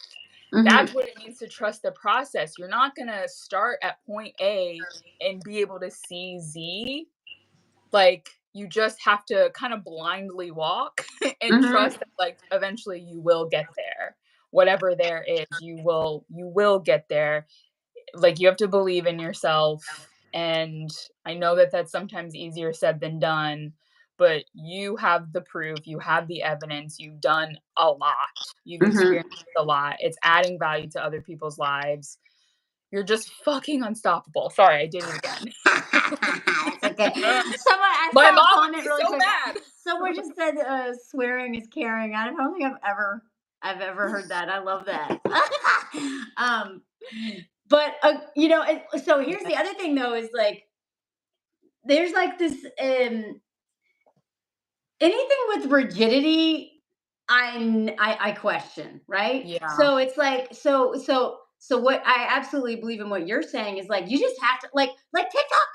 That's Mm-hmm. what it means to trust the process. You're not gonna start at point A and be able to see Z. Like, you just have to kind of blindly walk and Mm-hmm. trust that, like, eventually you will get there. Whatever there is, you will get there. Like, you have to believe in yourself, and I know that that's sometimes easier said than done, but you have the proof, you have the evidence, you've done a lot, you've Mm-hmm. experienced a lot, it's adding value to other people's lives. You're just fucking unstoppable. Sorry, I did it again. It's okay. I My saw a mom would comment be really so quick. mad. Someone just said swearing is caring. I don't think I've ever. I've ever heard that. I love that. But you know, so here's the other thing though, is like there's like this anything with rigidity, I question, right? Yeah. So it's like so what I absolutely believe in what you're saying is like you just have to like TikTok.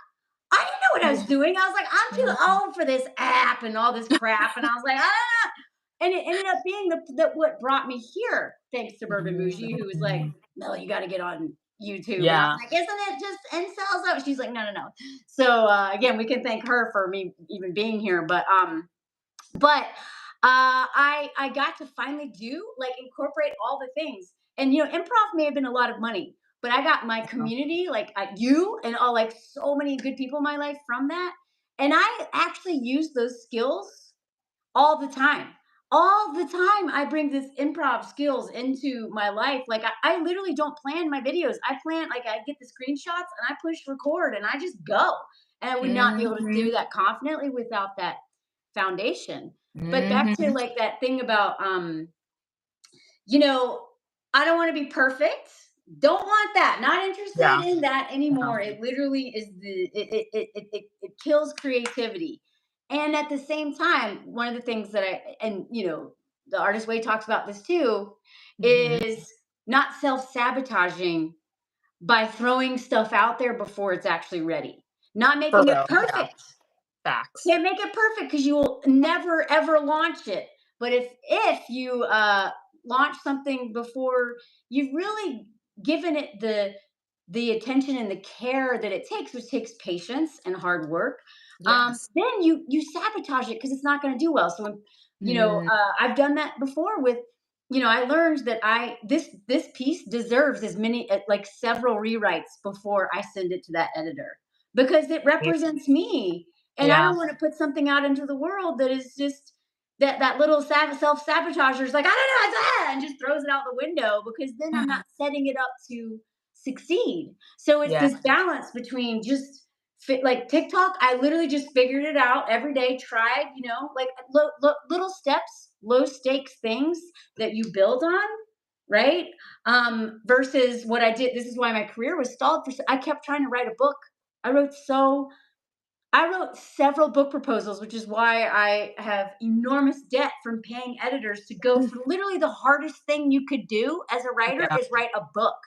I didn't know what I was Yeah. doing. I was like, I'm too Mhm. old for this app and all this crap. And I was like, ah. And it ended up being the what brought me here, thanks to Bourbon Bougie, who was like, Mhm. no, you got to get on YouTube. And I was Yeah. like, isn't it just incels up? She's like, no, no, no. So again, we can thank her for me even being here. But I got to finally do like incorporate all the things. And you know, improv may have been a lot of money, but I got my community, like you and all like so many good people in my life from that. And I actually use those skills all the time. All the time, I bring this improv skills into my life. Like I literally don't plan my videos. I plan like I get the screenshots and I push record and I just go. And I would not be able to do Mhm. that confidently without that foundation. But back to Mhm. like that thing about you know, I don't want to be perfect. Don't want that. Not interested Yeah. in that Yeah. anymore. It literally is it kills creativity. And at the same time, one of the things that and you know, the artist way talks about this too, Mhm. is not self-sabotaging by throwing stuff out there before it's actually ready. Not For making it real. Yeah. perfect. Facts. Can't make it perfect because you will never ever launch it. But if you launch something before you've really given it the attention and the care that it takes, which takes patience and hard work, Yes. then you sabotage it because it's not going to do well. So when, you know, Mm. I've done that before with, you know, I learned that this piece deserves as many like several rewrites before I send it to that editor because it represents me and I Yeah. don't want to put something out into the world that is just that little self sabotager is like, I don't know, it's and just throws it out the window because then I'm not setting it up to succeed. So it's Yeah. this balance between just like TikTok. I literally just figured it out every day, tried, you know, like little steps, low stakes things that you build on, right? Versus what I did. This is why my career was stalled for. I kept trying to write a book. I wrote so I wrote several book proposals, which is why I have enormous debt from paying editors to go through literally the hardest thing you could do as a writer Yeah. is write a book.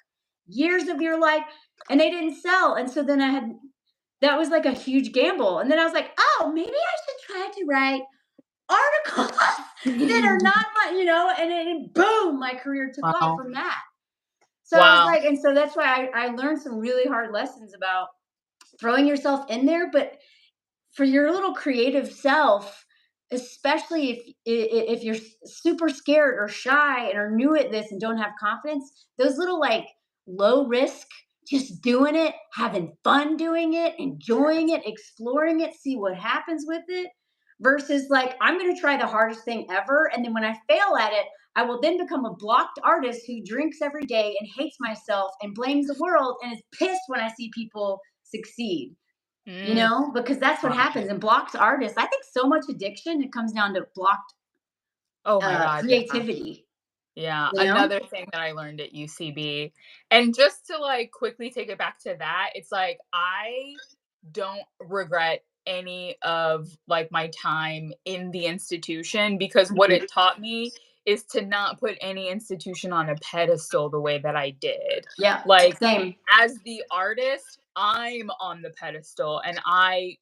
Years of your life, and they didn't sell. And so then I had that was like a huge gamble. And then I was like, oh, maybe I should try to write articles that are not my, you know, and then boom, my career took off Wow. from that. So I was Wow. like, and so that's why I learned some really hard lessons about throwing yourself in there, but for your little creative self, especially if you're super scared or shy and are new at this and don't have confidence, those little like low risk, just doing it, having fun doing it, enjoying it, exploring it, see what happens with it, versus like I'm going to try the hardest thing ever, and then when I fail at it, I will then become a blocked artist who drinks every day and hates myself and blames the world and is pissed when I see people succeed, you Mm. know, because that's what Wow. happens and blocks artists. I think so much addiction, it comes down to blocked Oh my God. Yeah. creativity, Yeah, you know? another thing that I learned at UCB, and just to like quickly take it back to that, it's like I don't regret any of like my time in the institution because what Mhm. it taught me is to not put any institution on a pedestal the way that I did. Yeah, Like same. as the artist, I'm on the pedestal and I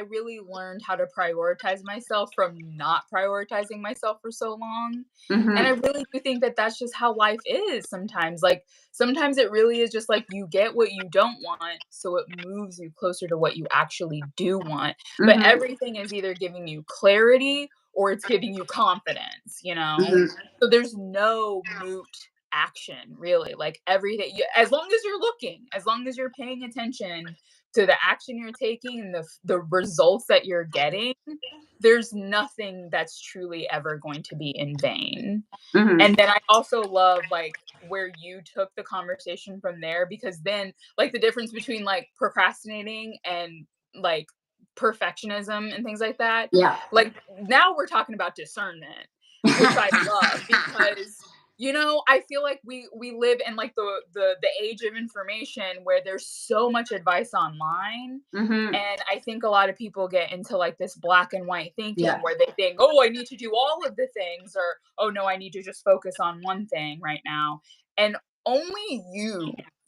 really learned how to prioritize myself from not prioritizing myself for so long. And I Mhm. really do think that that's just how life is sometimes. Like, sometimes it really is just like you get what you don't want, so it moves you closer to what you actually do want. But Mhm. everything is either giving you clarity or it's giving you confidence, you know? Mhm. So there's no moot action, really. Like, everything, as long as you're looking, as long as you're paying attention to the action you're taking and the results that you're getting, there's nothing that's truly ever going to be in vain. Mhm. And then I also love like where you took the conversation from there because then like the difference between like procrastinating and like perfectionism and things like that. Yeah. Like now we're talking about discernment. which I love because I feel like we live in like the age of information where there's so much advice online. Mhm. And I think a lot of people get into like this black and white thinking Yeah. where they think, oh, I need to do all of the things, or oh no, I need to just focus on one thing right now. And only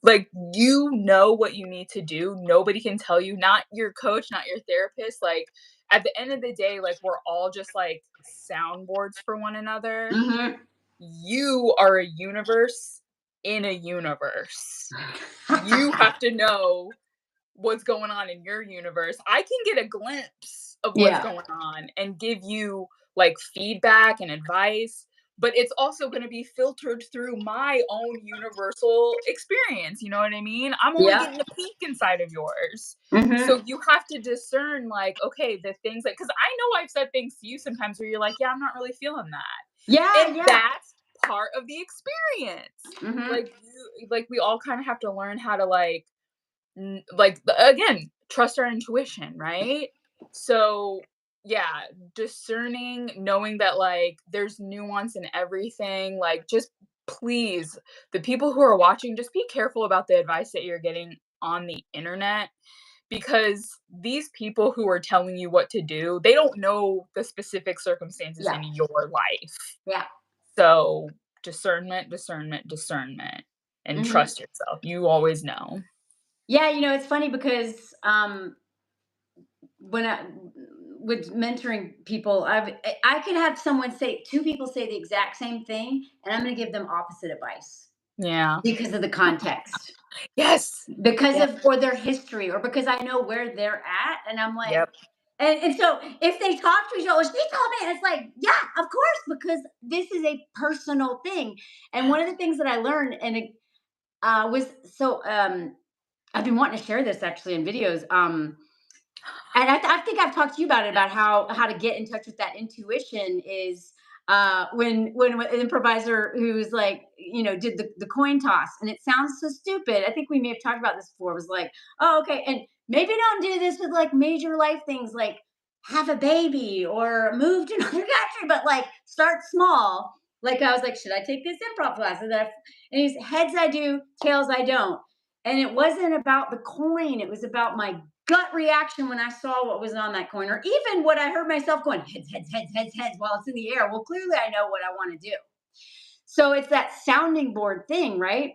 like what you need to do. Nobody can tell you, not your coach, not your therapist. Like at the end of the day, like we're all just like soundboards for one another. Mhm. You are a universe in a universe. You have to know what's going on in your universe. I can get a glimpse of what's Yeah. going on and give you like feedback and advice, but it's also going to be filtered through my own universal experience. You know what I mean? I'm only Yeah. getting a peek inside of yours. Mhm. So you have to discern, like, okay, the things like, because I know I've said things to you sometimes where you're like, yeah, I'm not really feeling that. Yeah, And yeah. that's part of the experience. Mhm. Like we all kind of have to learn how to again, trust our intuition, right? So yeah, discerning, knowing that like there's nuance in everything. Like, just please, the people who are watching, just be careful about the advice that you're getting on the internet, because these people who are telling you what to do, they don't know the specific circumstances Yeah. in your life. Yeah. So discernment, discernment, discernment, and Mhm. trust yourself. You always know. Yeah, it's funny because when I with mentoring people, I can have someone say two people say the exact same thing, and I'm going to give them opposite advice Yeah. because of the context, Yes. because Yeah. of or their history, or because I know where they're at, and I'm like, Yep. and so if they talk to each other, she told me, and it's like, yeah, of course, because this is a personal thing. And one of the things that I learned, and it was so I've been wanting to share this actually in videos. And I think I've talked to you about it, about how to get in touch with that intuition is when an improviser who's like, did the coin toss, and it sounds so stupid. I think we may have talked about this before. It was like, oh, okay, and maybe don't do this with like major life things like have a baby or move to another country, but like start small. Like I was like, should I take this improv class? And he's heads I do, tails I don't. And it wasn't about the coin. It was about my gut reaction when I saw what was on that coin, or even what I heard myself going heads, heads, heads, heads, heads while it's in the air. Well, clearly I know what I want to do. So it's that sounding board thing, right?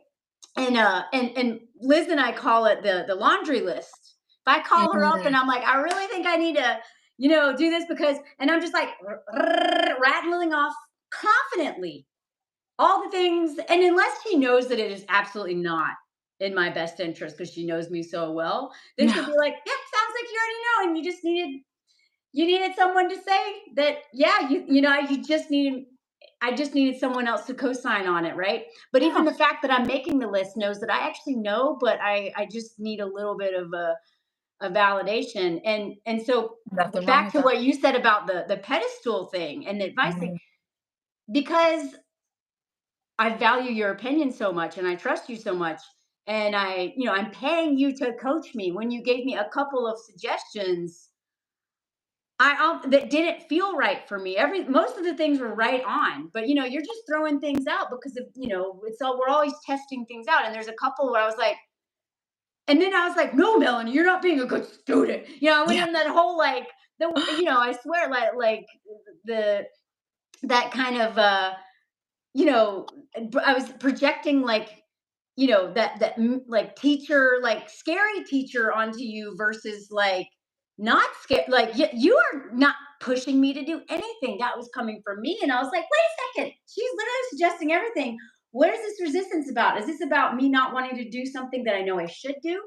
And Liz and I call it the laundry list. If I call her up Mhm. and I'm like, I really think I need to, do this because, and I'm just like rattling off confidently all the things, and unless she knows that it is absolutely not in my best interest because she knows me so well, then she'll Yeah. be like, "Yep, sounds like you already know, and you needed someone to say that, yeah, you just needed." I just needed someone else to co-sign on it, right? But even Yeah. the fact that I'm making the list knows that I actually know, but I just need a little bit of a validation. And so Nothing wrong back with to that. what you said about the pedestal thing and the advice thing, Mhm. because I value your opinion so much and I trust you so much. And I'm paying you to coach me. When you gave me a couple of suggestions, that didn't feel right for me. Most of the things were right on, but you're just throwing things out because of, we're always testing things out. And there's a couple where I was like, and then I was like, no, Melanie, you're not being a good student. I went Yeah. in that whole like I swear like the that kind of you know, I was projecting like, like teacher, like scary teacher onto you versus like not scared. Like you are not pushing me to do anything. That was coming from me, and I was like, wait a second, she's literally suggesting everything. What is this resistance about? Is this about me not wanting to do something that I know I should do?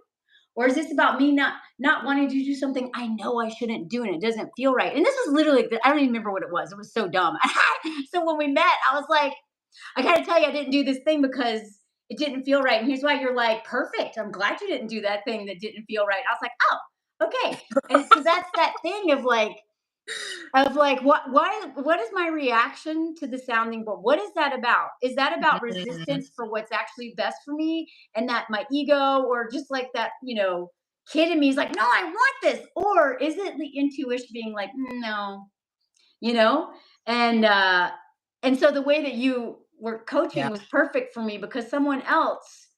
Or is this about me not wanting to do something I know I shouldn't do and it doesn't feel right? And this was literally, I don't even remember what it was. It was so dumb. So when we met, I was like, I gotta tell you, I didn't do this thing because it didn't feel right. And here's why. You're like, perfect. I'm glad you didn't do that thing that didn't feel right. I was like, oh, okay. And so that's that thing of like what is my reaction to the sounding board? What is that about? Is that about Mhm. resistance for what's actually best for me, and that my ego, or just like that, kid in me is like, no, I want this? Or is it the intuition being like, no, you know? And And so the way that you were Yeah. coaching was perfect for me because someone else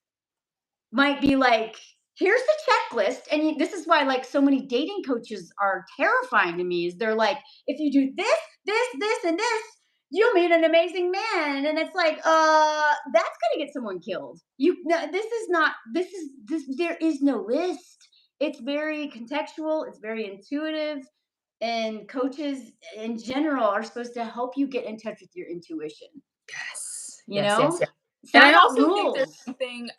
might be like, here's the checklist. And this is why, like, so many dating coaches are terrifying to me is they're like, if you do this, and this, you'll meet an amazing man. And it's like, that's gonna get someone killed. You no, this is not this there is no list. It's very contextual, it's very intuitive. And coaches in general are supposed to help you get in touch with your intuition, Yes. you Yes, yes, know? yes. It's And not I about also think there's rules. something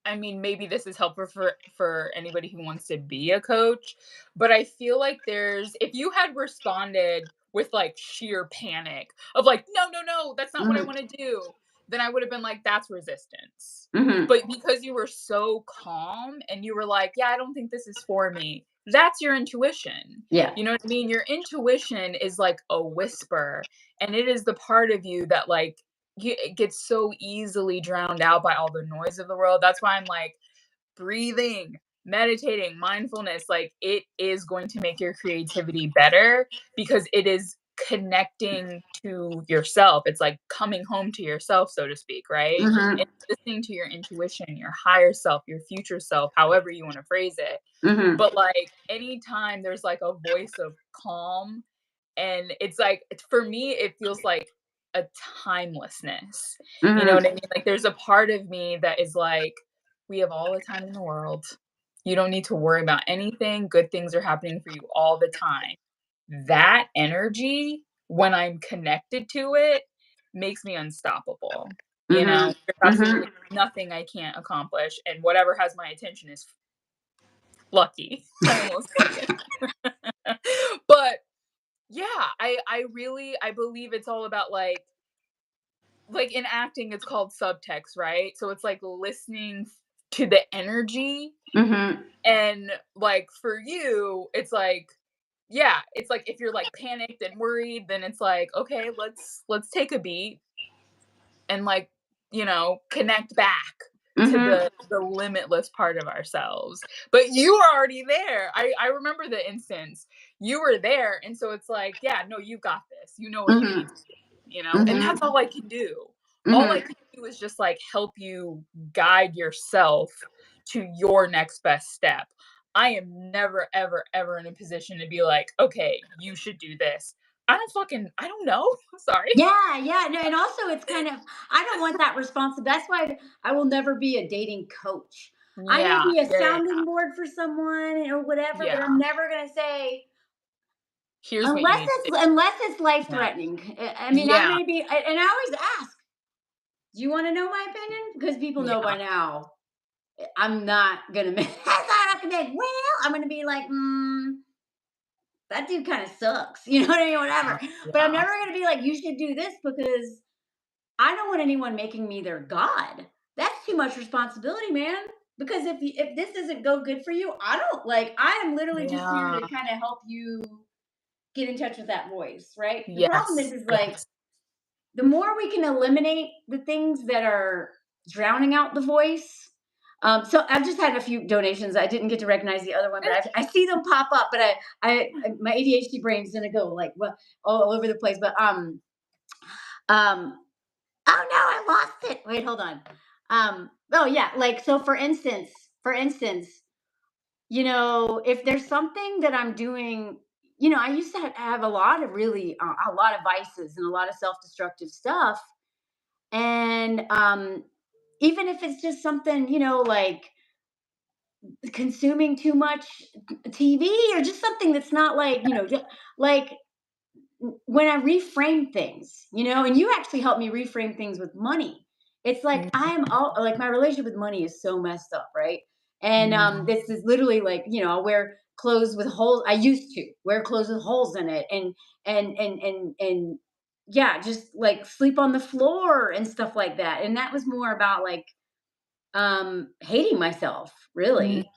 I mean, maybe this is helpful for anybody who wants to be a coach, but I feel like there's if you had responded with like sheer panic of like, no, no, no, that's not what I Mhm, want to do, then I would have been like, that's resistance. mhm. But because you were so calm and you were like, yeah, I don't think this is for me, that's your intuition. Yeah. You know what I mean? Your intuition is like a whisper, and it is the part of you that like it gets so easily drowned out by all the noise of the world. That's why I'm like breathing, meditating, mindfulness, like it is going to make your creativity better because it is connecting to yourself. It's like coming home to yourself, so to speak, right? Mhm, And listening to your intuition, your higher self, your future self, however you want to phrase it. mhm, But like anytime there's like a voice of calm and it's like for me, it feels like a timelessness. You know mhm, what I mean? Like there's a part of me that is like, we have all the time in the world. You don't need to worry about anything. Good things are happening for you all the time. That energy, when I'm connected to it, makes me unstoppable. You know, mhm, there's absolutely mhm, nothing I can't accomplish. And whatever has my attention is lucky. I almost said it. But yeah, I really I believe it's all about like in acting it's called subtext, right? So it's like listening to the energy mhm, and like for you it's like yeah, it's like if you're like panicked and worried then it's like okay, let's take a beat and like, you know, connect back to mhm, the limitless part of ourselves. But you were already there. I remember the instance. You were there and so it's like, yeah, no, you got this. You know what you mhm, need to do, you know? And mhm, that's all I can do. All I mhm, can do is just like help you guide yourself to your next best step. I am never ever ever in a position to be like, "Okay, you should do this." I don't know. Sorry. Yeah, yeah. No, and also it's kind of I don't want that responsibility. That's why I will never be a dating coach. I may Yeah. be a Yeah, yeah, yeah. sounding board for someone or whatever, but Yeah. I'm never gonna say Here's what you need to do. unless it's life Yeah. threatening. I mean, I Yeah. may be, and I always ask, "Do you want to know my opinion?" Because people know Yeah. by now I'm not gonna make. That's not gonna make. Well, I'm gonna be like, that dude kind of sucks. You know what I mean? Whatever. But I'm Yeah. never gonna be like, you should do this because I don't want anyone making me their god. That's too much responsibility, man. Because if this doesn't go good for you, I don't like. I am literally just here Yeah. to kind of help you get in touch with that voice, right? The problem Yes. is like Yes. the more we can eliminate the things that are drowning out the voice. So I've just had a few donations. I didn't get to recognize the other one, but I see them pop up. But my ADHD brain's gonna go like well all over the place. But um, oh no, I lost it. Wait, hold on. Oh yeah, like so. For instance, if there's something that I'm doing, I used to have a lot of really a lot of vices and a lot of self-destructive stuff, and even if it's just something, like consuming too much TV or just something that's not like, like when I reframe things, and you actually helped me reframe things with money. It's like Mhm. like my relationship with money is so messed up, right? And Mhm. this is literally like, I'll wear clothes with holes. I used to wear clothes with holes in it, and yeah, just like sleep on the floor and stuff like that. And that was more about like hating myself, Mhm. really.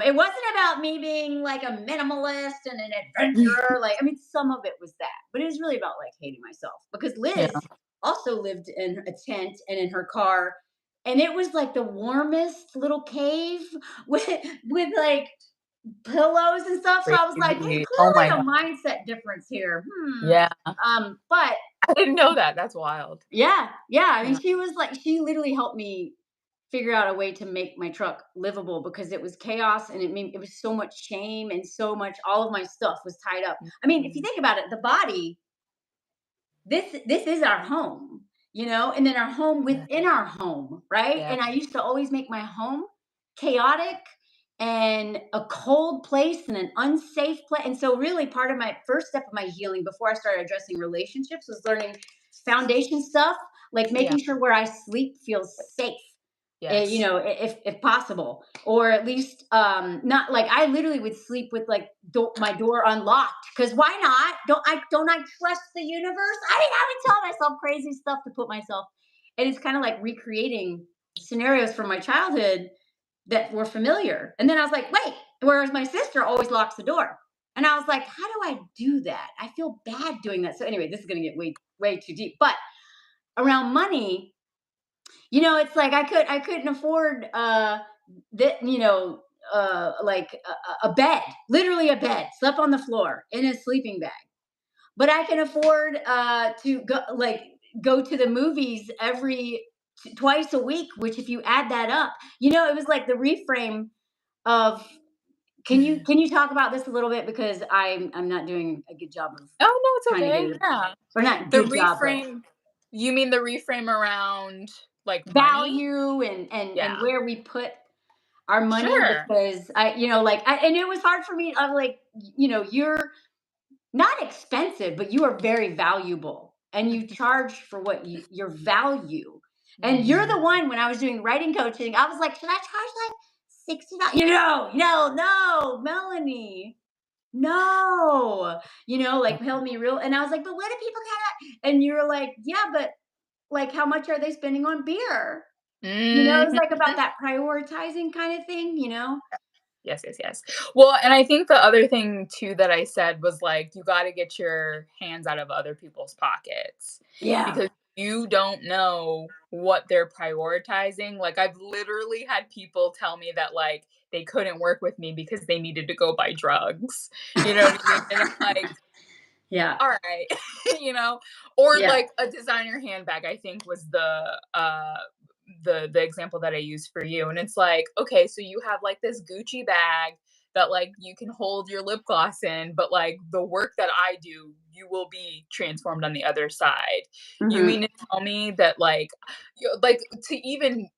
It wasn't about me being like a minimalist and an adventurer. Like, I mean, some of it was that, but it was really about like hating myself because Yeah. Liz also lived in a tent and in her car, and it was like the warmest little cave with like pillows and stuff. So I was like, there's Crazy. Oh clearly my a god. mindset difference here. Yeah. But I didn't know that. That's wild. yeah, yeah. I Yeah. mean, she literally helped me figure out a way to make my truck livable because it was chaos and it was so much shame and so much, all of my stuff was tied up. I mean, if you Mhm. think about it, the body, this is our home, and then our home Yeah. within our home, right? Yeah. And I used to always make my home chaotic and a cold place and an unsafe place. And so really part of my first step of my healing before I started addressing relationships was learning foundation stuff, like Yeah. making sure where I sleep feels safe, Yes. if possible, or at least not like I literally would sleep with like my door unlocked because why not? Don't I trust the universe? I would tell myself crazy stuff to put myself, and it's kind of like recreating scenarios from my childhood that were familiar. And then I was like, wait, whereas my sister always locks the door, and I was like, how do I do that? I feel bad doing that. So anyway, this is going to get way too deep, but around money, it's like I couldn't afford that, like a bed, literally a bed, slept on the floor in a sleeping bag. But I can afford to go to the movies twice a week, which if you add that up, it was like the reframe of can you talk about this a little bit because I'm not doing a good job of Oh, no, it's trying to get okay. it, Yeah. or not The good job, but reframe You mean the reframe around, like, money? value and Yeah. where we put our money, Sure. because and it was hard for me. I'm like, you're not expensive, but you are very valuable and you charge for what your value. And you're Mhm. the one, when I was doing writing coaching, I was like, should I charge like $60? No, Melanie, no, like Okay. help me real. And I was like, but what do people get? And you're like, yeah, but like, how much are they spending on beer? It's Mhm. like about that prioritizing kind of thing. Yes, yes, yes. Well, and I think the other thing too that I said was, like, you gotta get your hands out of other people's pockets Yeah. because you don't know what they're prioritizing. Like, I've literally had people tell me that, like, they couldn't work with me because they needed to go buy drugs. You know what I mean? And I'm like, Yeah. all right, you know, or Yeah. like a designer handbag, I think was the example that I used for you. And it's like, okay, so you have like this Gucci bag that like you can hold your lip gloss in, but like the work that I do, you will be transformed on the other side. You Hmm. mean to tell me that like like to even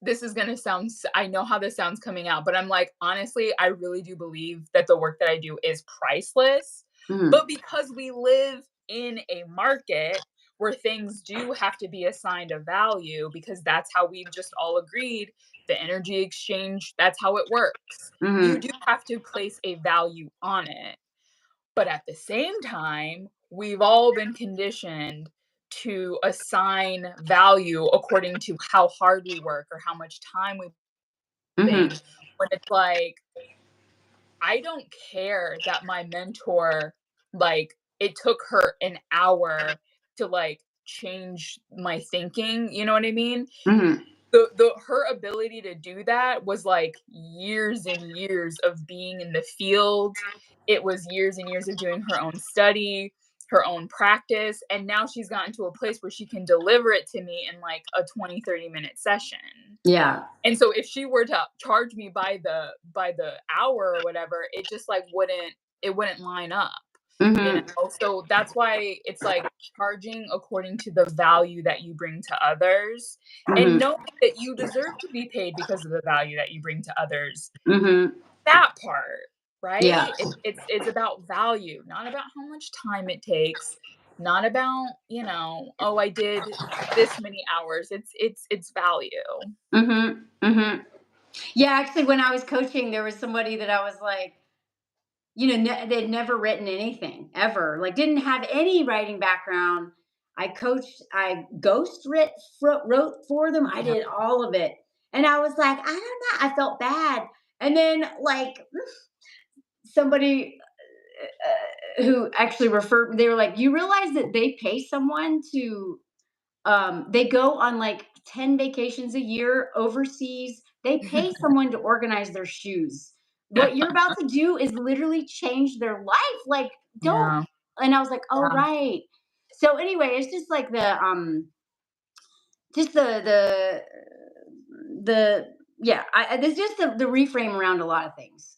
this is going to sound I know how this sounds coming out, but I'm like, honestly, I really do believe that the work that I do is priceless. Hmm. But because we live in a market where things do have to be assigned a value because that's how we've just all agreed, the energy exchange, that's how it works. You Hmm. do have to place a value on it. But at the same time, we've all been conditioned to assign value according to how hard we work or how much time we put Hmm. in. When it's like, I don't care that my mentor, like, it took her an hour to like change my thinking. You know what I mean? Hmm. The her ability to do that was like years and years of being in the field. It was years and years of doing her own study, her own practice, and now she's gotten to a place where she can deliver it to me in like a 20-30 minute session. Yeah. And so if she were to charge me by the hour or whatever, it just like wouldn't line up, you know? Hmm. So that's why it's like charging according to the value that you bring to others and Hmm. knowing that you deserve to be paid because of the value that you bring to others. Hmm. That part, Yeah. right? It's about value, not about how much time it takes, not about, oh, I did this many hours. It's value. Hmm. Hmm. Yeah, actually, when I was coaching, there was somebody that I was like, they'd never written anything ever, like didn't have any writing background. I wrote for them. I Yeah. did all of it. And I was like, I don't know. I felt bad. And then like somebody who actually referred, they were like, you realize that they pay someone to they go on like 10 vacations a year overseas. They pay someone to organize their shoes what you're about to do is literally change their life. Like, don't. Yeah. And I was like, oh, Yeah. right. So anyway, it's just like just the yeah, there's just the reframe around a lot of things.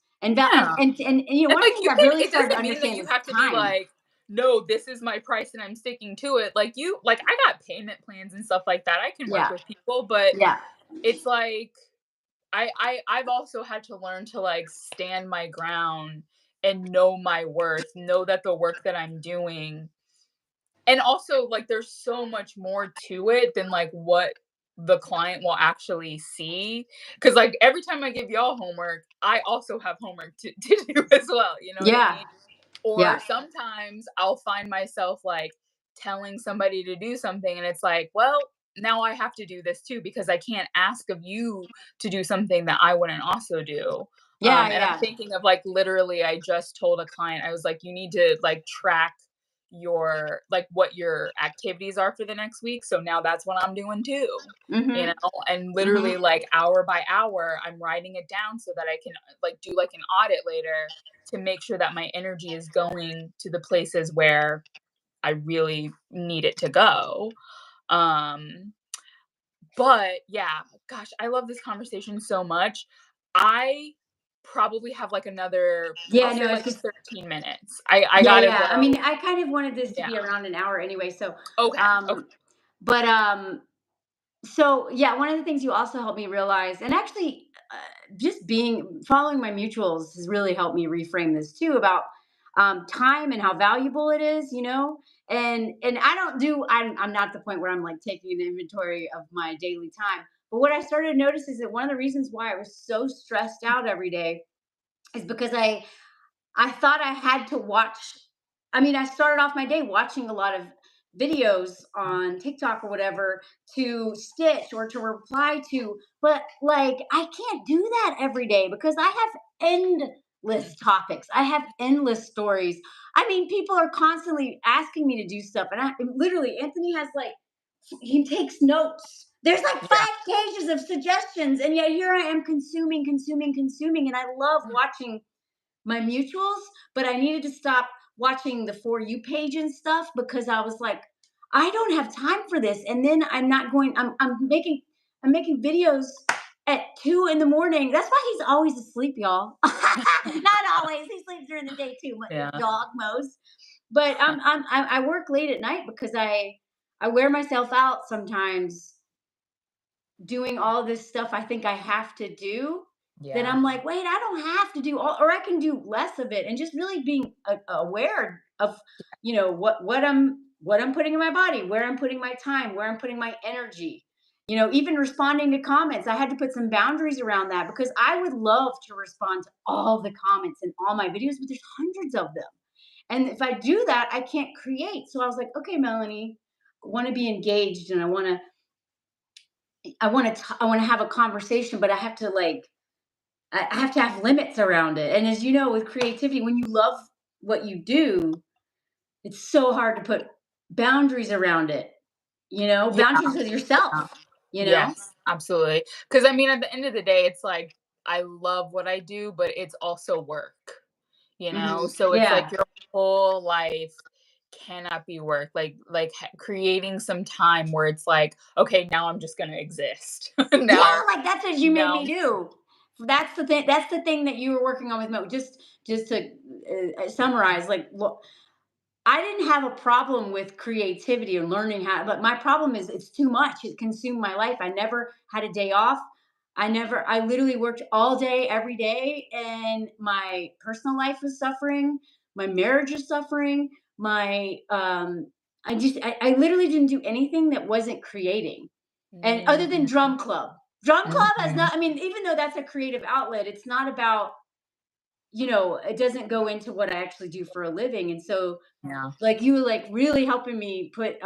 Yeah. And you know, And, one of like, the things you I've can really it started to doesn't mean that understand you is have to be time. like, "No, this is my price and I'm sticking to it." Like, I got payment plans and stuff like that. I can work Yeah, with people, but yeah, it's like I've also had to learn to, like, stand my ground and know my worth, know that the work that I'm doing and also, like, there's so much more to it than, like, what the client will actually see. Because like, every time I give y'all homework, I also have homework to do as well, you know what I yeah, mean? Or yeah, sometimes I'll find myself, like, telling somebody to do something, and it's like, "Well, now I have to do this too because I can't ask of you to do something that I wouldn't also do." yeah, And I'm yeah, thinking of, like, literally, I just told a client, I was like, "You need to, like, track your like, what your activities are for the next week, so now that's what I'm doing too." You mm-hmm, know? And mm-hmm, literally, like, hour by hour, I'm writing it down so that I can, like, do, like, an audit later to make sure that my energy is going to the places where I really need it to go. Um, but yeah, gosh, I love this conversation so much. I probably have like another, I'll yeah. say No, it's like just 13 minutes. I yeah, gotta yeah. I mean, go. I kind of wanted this to Yeah. be around an hour anyway. So, Okay. Okay. um, but so yeah, one of the things you also helped me realize, and actually, just being following my mutuals has really helped me reframe this too about time and how valuable it is, you know. And I don't do. I'm not at the point where I'm like taking an inventory of my daily time. But what I started to notice is that one of the reasons why I was so stressed out every day is because I thought I had to watch. I mean, I started off my day watching a lot of videos on TikTok or whatever to stitch or to reply to, but like I can't do that every day because I have endless topics. I have endless stories. I mean, people are constantly asking me to do stuff, and I literally Anthony has like he takes notes. There's like Yeah. 5 pages of suggestions, and yet here I am consuming, consuming, consuming, and I love watching my mutuals, but I needed to stop watching the For You page and stuff because I was like, I don't have time for this. And then I'm not going, I'm making videos at 2 in the morning. That's why he's always asleep, y'all. Not always. He sleeps during the day too, but the Yeah. dog mows. But I work late at night because I wear myself out sometimes doing all this stuff I think I have to do, then Yeah. I'm like, wait, I don't have to do all, or I can do less of it, and just really being aware of, you know, what I'm putting in my body, where I'm putting my time, where I'm putting my energy. You know, even responding to comments, I had to put some boundaries around that because I would love to respond to all the comments in all my videos, but there's hundreds of them. And if I do that, I can't create. So I was like, okay, Melanie, I want to be engaged and I want to have a conversation, but I have to like I have to have limits around it. And as you know, with creativity, when you love what you do, it's so hard to put boundaries around it. You know, Yeah. boundaries with Yeah. yourself. You know. Yes, absolutely. Because I mean, at the end of the day, it's like I love what I do, but it's also work, you know? So it's Yeah. like your whole life cannot be work. Creating some time where it's like, okay, now I'm just gonna exist. Yeah, Now, like that's what you made now, me do. That's the thing. That's the thing that you were working on with Mo. Just to summarize, like, look, I didn't have a problem with creativity or learning how, but my problem is it's too much. It consumed my life. I never had a day off. I literally worked all day, every day, and my personal life was suffering. My marriage was suffering. I literally didn't do anything that wasn't creating. And other than mm, drum club, drum club has mhm, not, I mean, even though that's a creative outlet, it's not about, you know, it doesn't go into what I actually do for a living. And so, yeah, like you were like really helping me put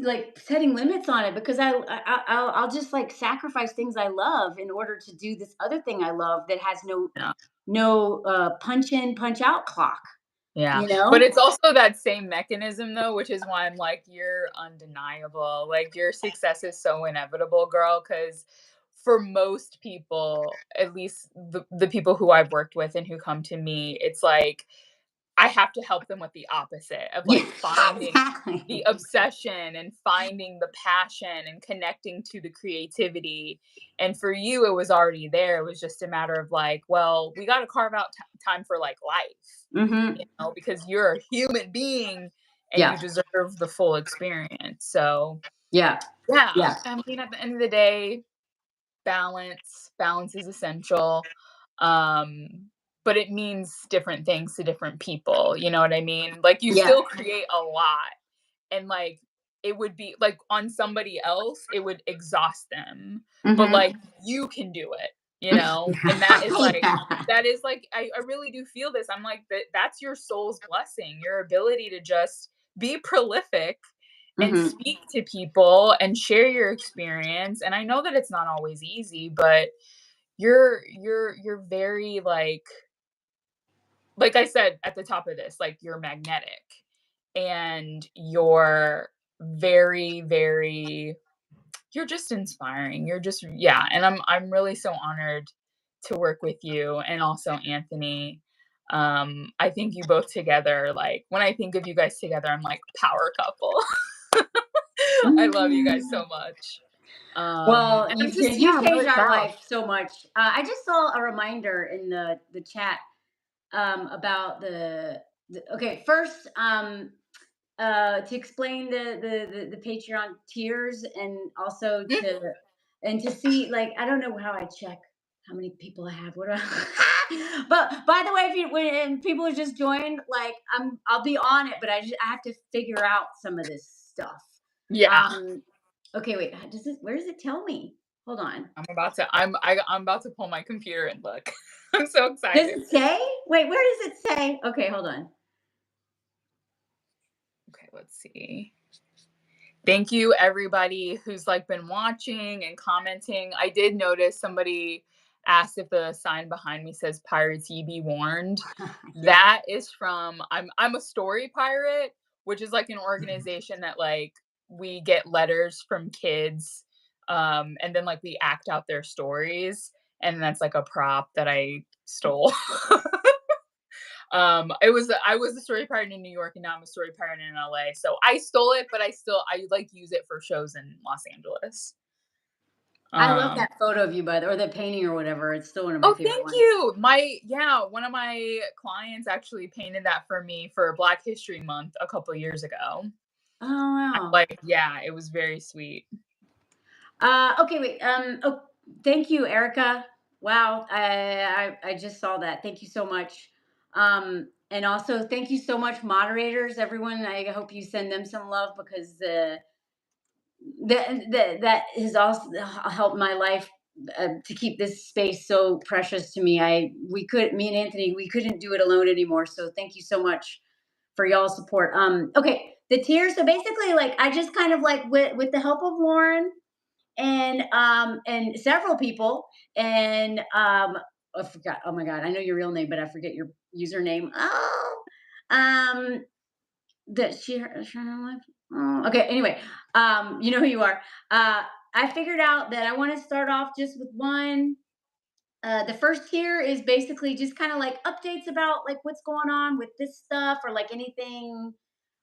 like setting limits on it because I'll just like sacrifice things I love in order to do this other thing I love that has yeah. no punch in punch out clock, Yeah, you but know. it's also that same mechanism though, which is why I'm like, you're undeniable. Like your success is so inevitable, girl, because for most people, at least the people who I've worked with and who come to me, it's like I have to help them with the opposite of Yeah, like finding the exactly. obsession and finding the passion and connecting to the creativity. And for you, it was already there. It was just a matter of like, well, we got to carve out time for like life, Mm-hmm. because you're a human being and Yeah. you deserve the full experience. So, Yeah. yeah, Yeah. I mean, at the end of the day, balance is essential. um but it means different things to different people, you know what I mean? Like you Yeah. still create a lot, and like it would be like on somebody else it would exhaust them, but Mm-hmm. like you can do it, and that is like Yeah. I really do feel this. I'm like that's your soul's blessing, your ability to just be prolific and Mm-hmm. speak to people and share your experience. And I know that it's not always easy, but you're very like I said at the top of this, like you're magnetic and you're very, very, you're just inspiring. You're just, yeah. And I'm really so honored to work with you and also Anthony. I think you both together, like when I think of you guys together, I'm like power couple. I love you guys Mm-hmm. so much. Well, And I'm just, yeah, you've I'm changed really our proud. life so much. I just saw a reminder in the chat about okay, first, to explain the Patreon tiers, and also Mm, to see, like, I don't know how I check how many people I have. What do I, but by the way, if you when people just joined, like, I'll be on it, but I have to figure out some of this stuff. yeah. Um, okay, wait, where does it tell me? Hold on. I'm about to pull my computer and look. I'm so Does excited. it say? Wait, where does it say? Okay, hold on. Okay, let's see. Thank you everybody who's like been watching and commenting. I did notice somebody asked if the sign behind me says "Pirates Ye Be Warned." Yeah. That is from I'm a story pirate, which is like an organization that like we get letters from kids, and then like we act out their stories, and that's like a prop that I stole. I was a story pirate in New York, and now I'm a story pirate in LA. So I stole it, but I like use it for shows in Los Angeles. I love Um, that photo of you, or the painting or whatever. It's still one of my oh, favorite thank ones. you. One of my clients actually painted that for me for Black History Month a couple years ago. Oh, wow. Like, yeah, it was very sweet. Okay, wait. Oh, thank you, Erica. Wow, I just saw that. Thank you so much. And also thank you so much, moderators, everyone. I hope you send them some love, because that has also helped my life, to keep this space so precious to me. Me and Anthony, we couldn't do it alone anymore. So thank you so much for y'all's support. Okay, the tiers. So basically, like, I just kind of, like, with the help of Lauren and several people, and I forgot. Oh my god, I know your real name, but I forget your username. Oh, um, that she her life. Oh, okay. Anyway, you know who you are. I figured out that I want to start off just with one. The first tier is basically just kind of like updates about, like, what's going on with this stuff, or like anything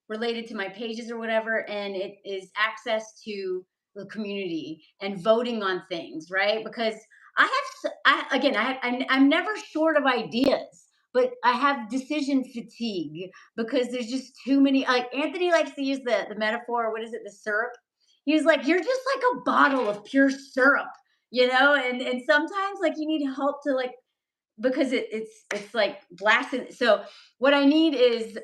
related to my pages or whatever. And it is access to the community and voting on things, right? Because I'm never short of ideas, but I have decision fatigue, because there's just too many. Like, Anthony likes to use the metaphor, what is it, the syrup. He's like, you're just like a bottle of pure syrup, and sometimes, like, you need help to, like, because it's like blasted. So what I need is,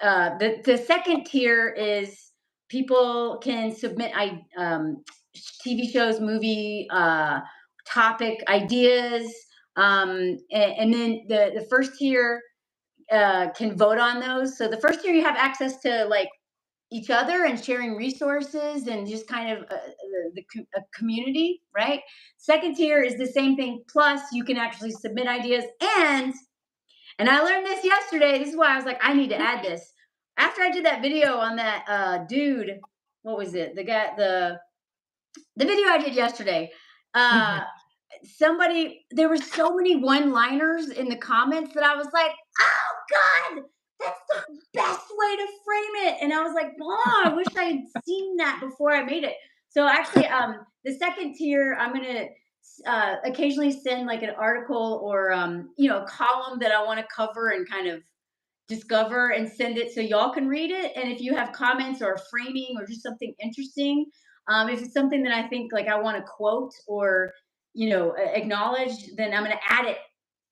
the second tier is people can submit TV shows, movie topic ideas, and then the first tier can vote on those. So the first tier, you have access to, like, each other and sharing resources, and just kind of a community, right? Second tier is the same thing, plus you can actually submit ideas. And I learned this yesterday. This is why I was like, I need to add this. After I did that video on that dude, what was it? The guy, the video I did yesterday, Mhm. there were so many one-liners in the comments that I was like, "Oh God, that's the best way to frame it." And I was like, "Oh, I wish I had seen that before I made it." So actually, the second tier, I'm gonna occasionally send like an article or a column that I want to cover and kind of discover and send it so y'all can read it. And if you have comments or framing or just something interesting, if it's something that I think like I want to quote or acknowledge, then I'm going to add it.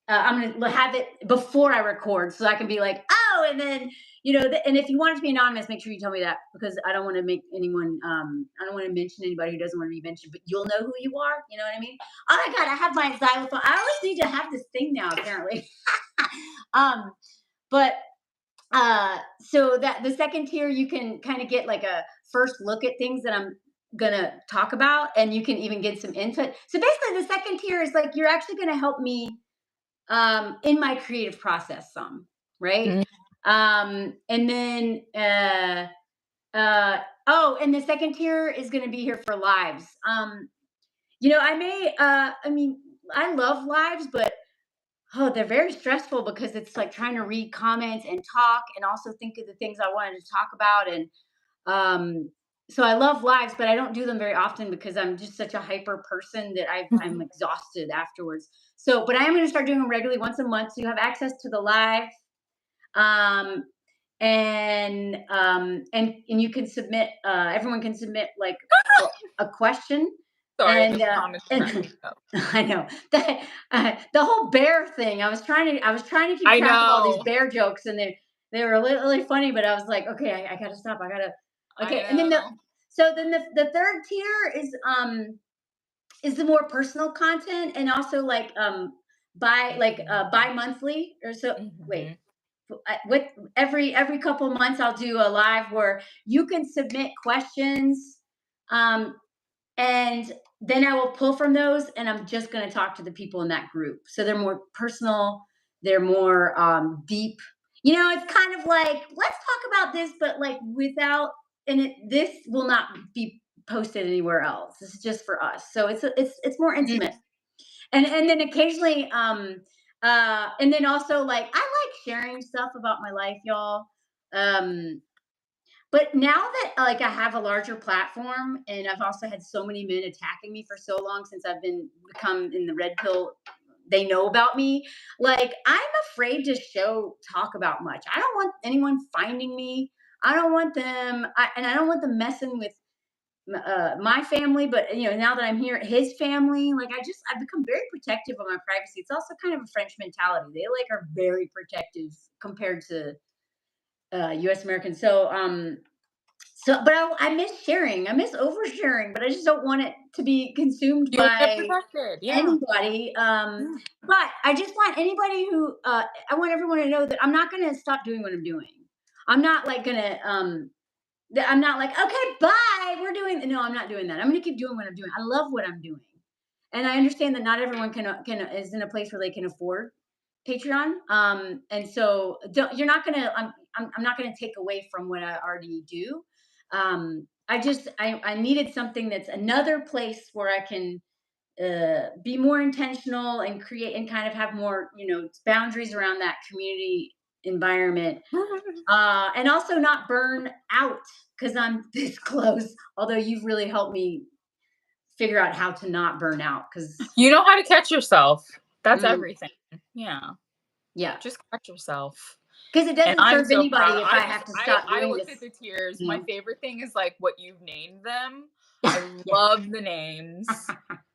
I'm going to have it before I record so I can be like, oh, and then and if you want it to be anonymous, make sure you tell me that because I don't want to make anyone. I don't want to mention anybody who doesn't want to be mentioned, but you'll know who you are. You know what I mean? Oh my god, I have my xylophone. I always need to have this thing now, apparently. um, but so that the second tier, you can kind of get like a first look at things that I'm gonna talk about, and you can even get some input. So basically, the second tier is like you're actually gonna help me in my creative process some, right? Mm. And then oh, and the second tier is gonna be here for lives. I may I mean, I love lives, but oh, they're very stressful because it's like trying to read comments and talk and also think of the things I wanted to talk about. And um, so I love lives, but I don't do them very often because I'm just such a hyper person that I'm exhausted afterwards. So, but I am going to start doing them regularly once a month. So you have access to the live. Um, and you can submit, everyone can submit like a question Sorry, and this comment cracked me up. I know that the whole bear thing. I was trying to keep I track of all these know. bear jokes, and they were really funny. But I was like, okay, I gotta stop. I gotta I okay. And then know. the third tier is the more personal content, and also like bi-monthly or so. Wait, Mhm. with every couple months I'll do a live where you can submit questions, um, and then I will pull from those, and I'm just going to talk to the people in that group. So they're more personal, they're more deep. It's kind of like let's talk about this, but like without, this will not be posted anywhere else. This is just for us, so it's more Mm. intimate. And then occasionally and then also like I like sharing stuff about my life, y'all. But now that like I have a larger platform, and I've also had so many men attacking me for so long since I've become in the red pill, they know about me. Like I'm afraid to talk about much. I don't want anyone finding me. I don't want them, and I don't want them messing with my family. But now that I'm here, his family, like I've become very protective of my privacy. It's also kind of a French mentality. They like are very protective compared to U.S. Americans. But I miss sharing. I miss oversharing, but I just don't want it to be consumed You wanna get by protected, yeah. anybody. Yeah. But I just want anybody who I want everyone to know that I'm not going to stop doing what I'm doing. I'm not like going to I'm not like, okay, bye. We're doing no. I'm not doing that. I'm going to keep doing what I'm doing. I love what I'm doing, and I understand that not everyone can is in a place where they can afford Patreon. And so you're not gonna. I'm not gonna take away from what I already do. I needed something that's another place where I can be more intentional and create and kind of have more boundaries around that community environment, and also not burn out because I'm this close. Although you've really helped me figure out how to not burn out because You know how to catch yourself. That's mm, everything. Yeah. yeah, Just catch yourself. because it And doesn't I'm serve so proud. anybody if I have to stop I doing looked this. at the tiers. You My know? favorite thing is like what you've named them. I Yeah. love the names.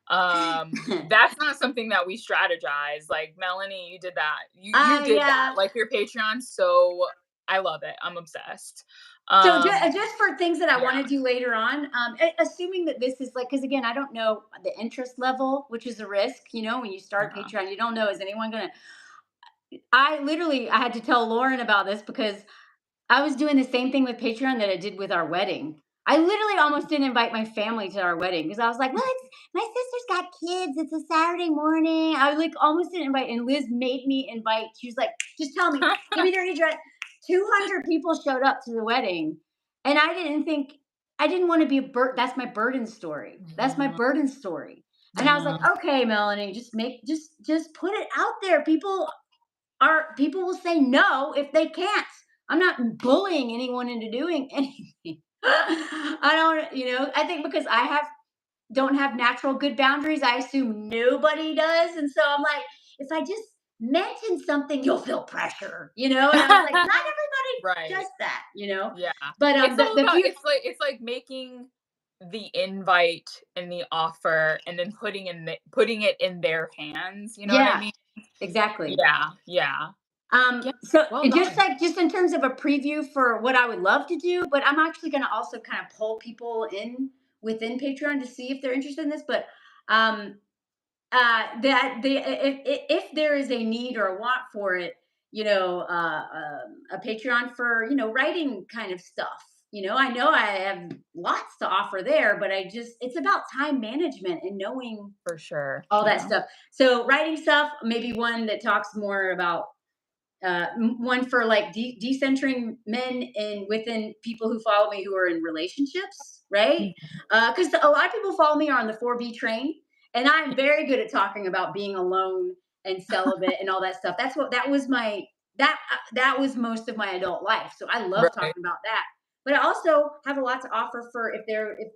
That's not something that we strategize. Like Melanie, you did that. You did that. Yeah. Like your Patreon, so I love it. I'm obsessed. So Um, just for things that I want yeah. to do later on, assuming that this is like, because again, I don't know the interest level, which is a risk. When you start Yeah. Patreon, you don't know is anyone gonna. I had to tell Lauren about this because I was doing the same thing with Patreon that I did with our wedding. I literally almost didn't invite my family to our wedding because I was like, "Well, my sister's got kids. It's a Saturday morning." I like almost didn't invite, and Liz made me invite. She was like, "Just tell me, give me their address." 200 people showed up to the wedding, and I didn't think. I didn't want to be a that's my burden story. That's my Mhm, burden story. And I was like, mhm, okay, Melanie, just put it out there. People will say no if they can't. I'm not bullying anyone into doing anything. I don't, I think because don't have natural good boundaries, I assume nobody does. And so I'm like, if I just mention something, you'll feel pressure, And I was like, not everybody right. does that. Yeah. But It's all the about beauty, it's like making the invite and the offer and then putting it in their hands, you know what I yeah, mean? exactly. Yeah, yeah. Yeah, So well it just done. like just in terms of a preview for what I would love to do, but I'm actually going to also kind of pull people in within Patreon to see if they're interested in this. But um, that they if there is a need or a want for it, a Patreon for writing kind of stuff. I know I have lots to offer there, but it's about time management and knowing For sure. all that Yeah. stuff. So writing stuff, maybe one that talks more about one for like decentering men and within people who follow me who are in relationships, right? Mhm. Because a lot of people follow me are on the 4B train, and I'm very good at talking about being alone and celibate and all that stuff. That was my that was most of my adult life. So I love Right. talking about that. But I also have a lot to offer for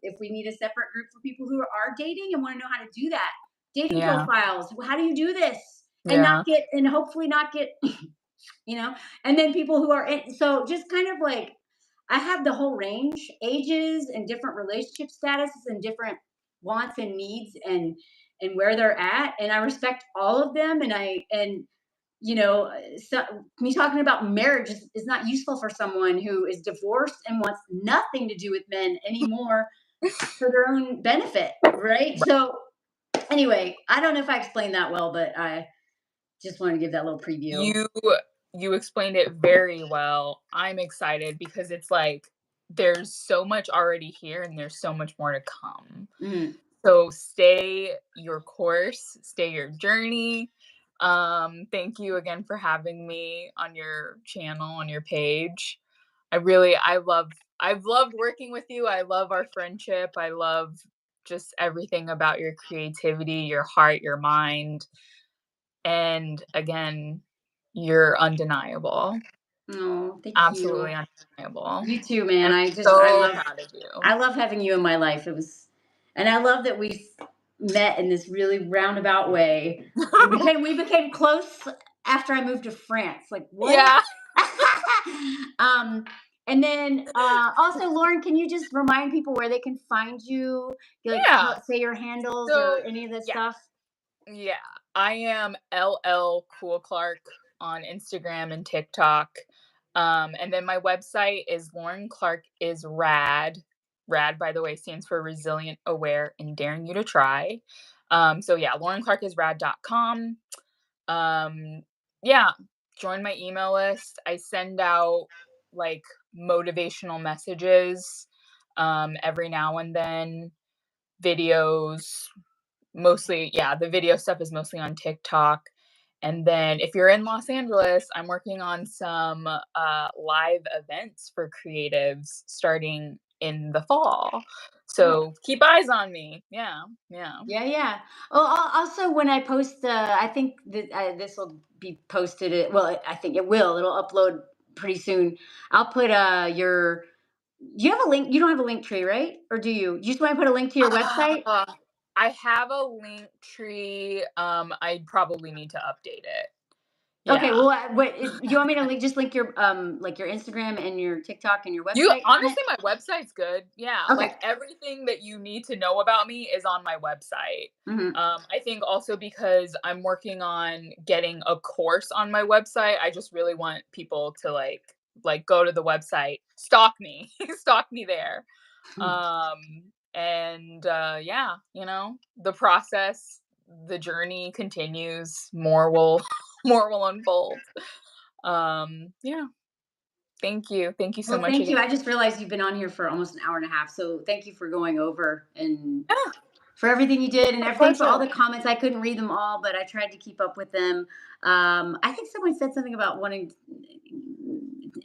if we need a separate group for people who are dating and want to know how to do that. Dating Yeah. profiles. How do you do this? Yeah. And hopefully not get and then people who are so just kind of like I have the whole range, ages and different relationship statuses and different wants and needs and where they're at, and I respect all of them. So me talking about marriage is not useful for someone who is divorced and wants nothing to do with men anymore for their own benefit, right? Right. So anyway, I don't know if I explained that well, but I just want to give that little preview. You you explained it very well. I'm excited because it's like there's so much already here and there's so much more to come. Mhm. So stay your course, stay your journey. Thank you again for having me on your channel, on your page. I've loved working with you. I love our friendship. I love just everything about your creativity, your heart, your mind. And again, you're undeniable. Oh, thank Absolutely you. undeniable. You too, man. I'm I just so proud of you. I love having you in my life. And I love that met in this really roundabout way. We became close after I moved to France. Like what? Yeah. um, and then also, Lauren, can you just remind people where they can find you? Yeah. Say your handles or So, any of this yeah. stuff. Yeah, I am LL Cool Clark on Instagram and TikTok. And then my website is Lauren Clark is Rad. Rad, by the way, stands for Resilient, Aware, and Daring You to Try. So yeah, laurenclarkisrad.com. Yeah, join my email list. I send out like motivational messages every now and then, videos, mostly, yeah, the video stuff is mostly on TikTok. And then if you're in Los Angeles, I'm working on some live events for creatives starting in the fall. Oh, So keep eyes on me. Yeah, yeah. yeah, yeah. Oh, also when I post, I think that this will be posted. Well, I think it will. It'll upload pretty soon. I'll put your. You have a link. You don't have a link tree, right? Or do you? You just want to put a link to your website? Uh, I have a link tree. I probably need to update it. Okay. Yeah. Well, you want me to just link your like your Instagram and your TikTok and your You website on it? honestly, my website's good. Yeah, Okay. like everything that you need to know about me is on my website. Hmm. I think also because I'm working on getting a course on my website, I just really want people to go to the website, stalk me, stalk me there. And yeah, the process, the journey continues. More will more will unfold. Yeah, thank you. Thank you so Well, much thank again. you. I just realized you've been on here for almost an hour and a half. So thank you for going over and Yeah, for everything you did, and my thanks for all pleasure. the comments. I couldn't read them all, but I tried to keep up with them. I think someone said something about wanting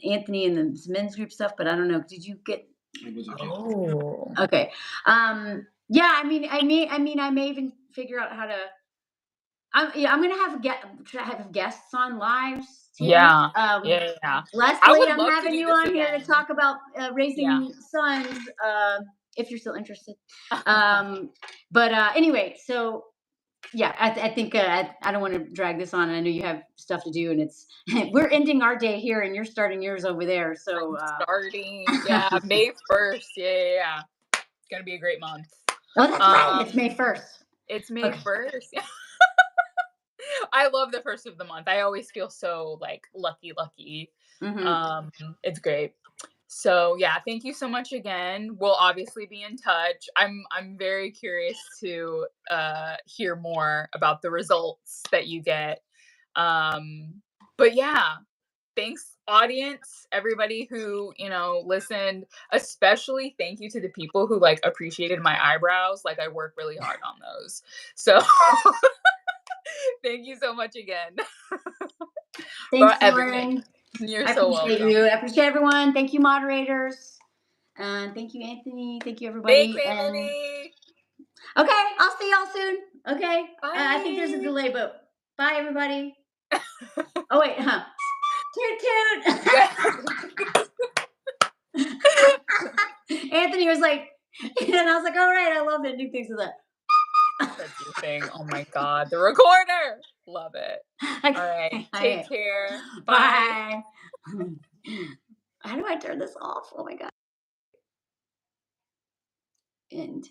Anthony and the men's group stuff, but I don't know. Did you get? It was okay. Oh. Okay. Yeah, I may even figure out how to. I'm gonna try to have guests on lives too. Yeah. Yeah, yeah. I Leslie, would I'm love to having do you this on here to again. talk about Yeah. raising sons, if you're still interested. But anyway, so yeah, I think I don't want to drag this on. I know you have stuff to do, and it's we're ending our day here, and you're starting yours over there. So Starting, yeah, May 1st. Yeah, yeah, yeah. It's gonna be a great month. oh, that's right. It's Um, May 1st. it's May Okay. 1st. I love the first of the month. I always feel so like lucky. Mm-hmm. Um, it's great. So yeah, thank you so much again. We'll obviously be in touch. I'm very curious to hear more about the results that you get. But yeah, thanks audience, everybody who, listened, especially thank you to the people who like appreciated my eyebrows. Like I work really hard on those. So thank you so much again for Thanks, everything. Lauren. You're I so appreciate welcome. you. I appreciate everyone. Thank you, moderators. And thank you, Anthony. Thank you, Thanks, everybody. And Anthony. okay, I'll see y'all soon. Okay. I think there's a Bye. delay, but bye, everybody. Oh, wait, huh? Toot Yeah. toot. Anthony was like, and I was like, all right, I love it. Do things with that. That's your thing. Oh my God. The recorder. Love it. All right. Okay. Take care. Bye. Bye. How do I turn this off? Oh my God. And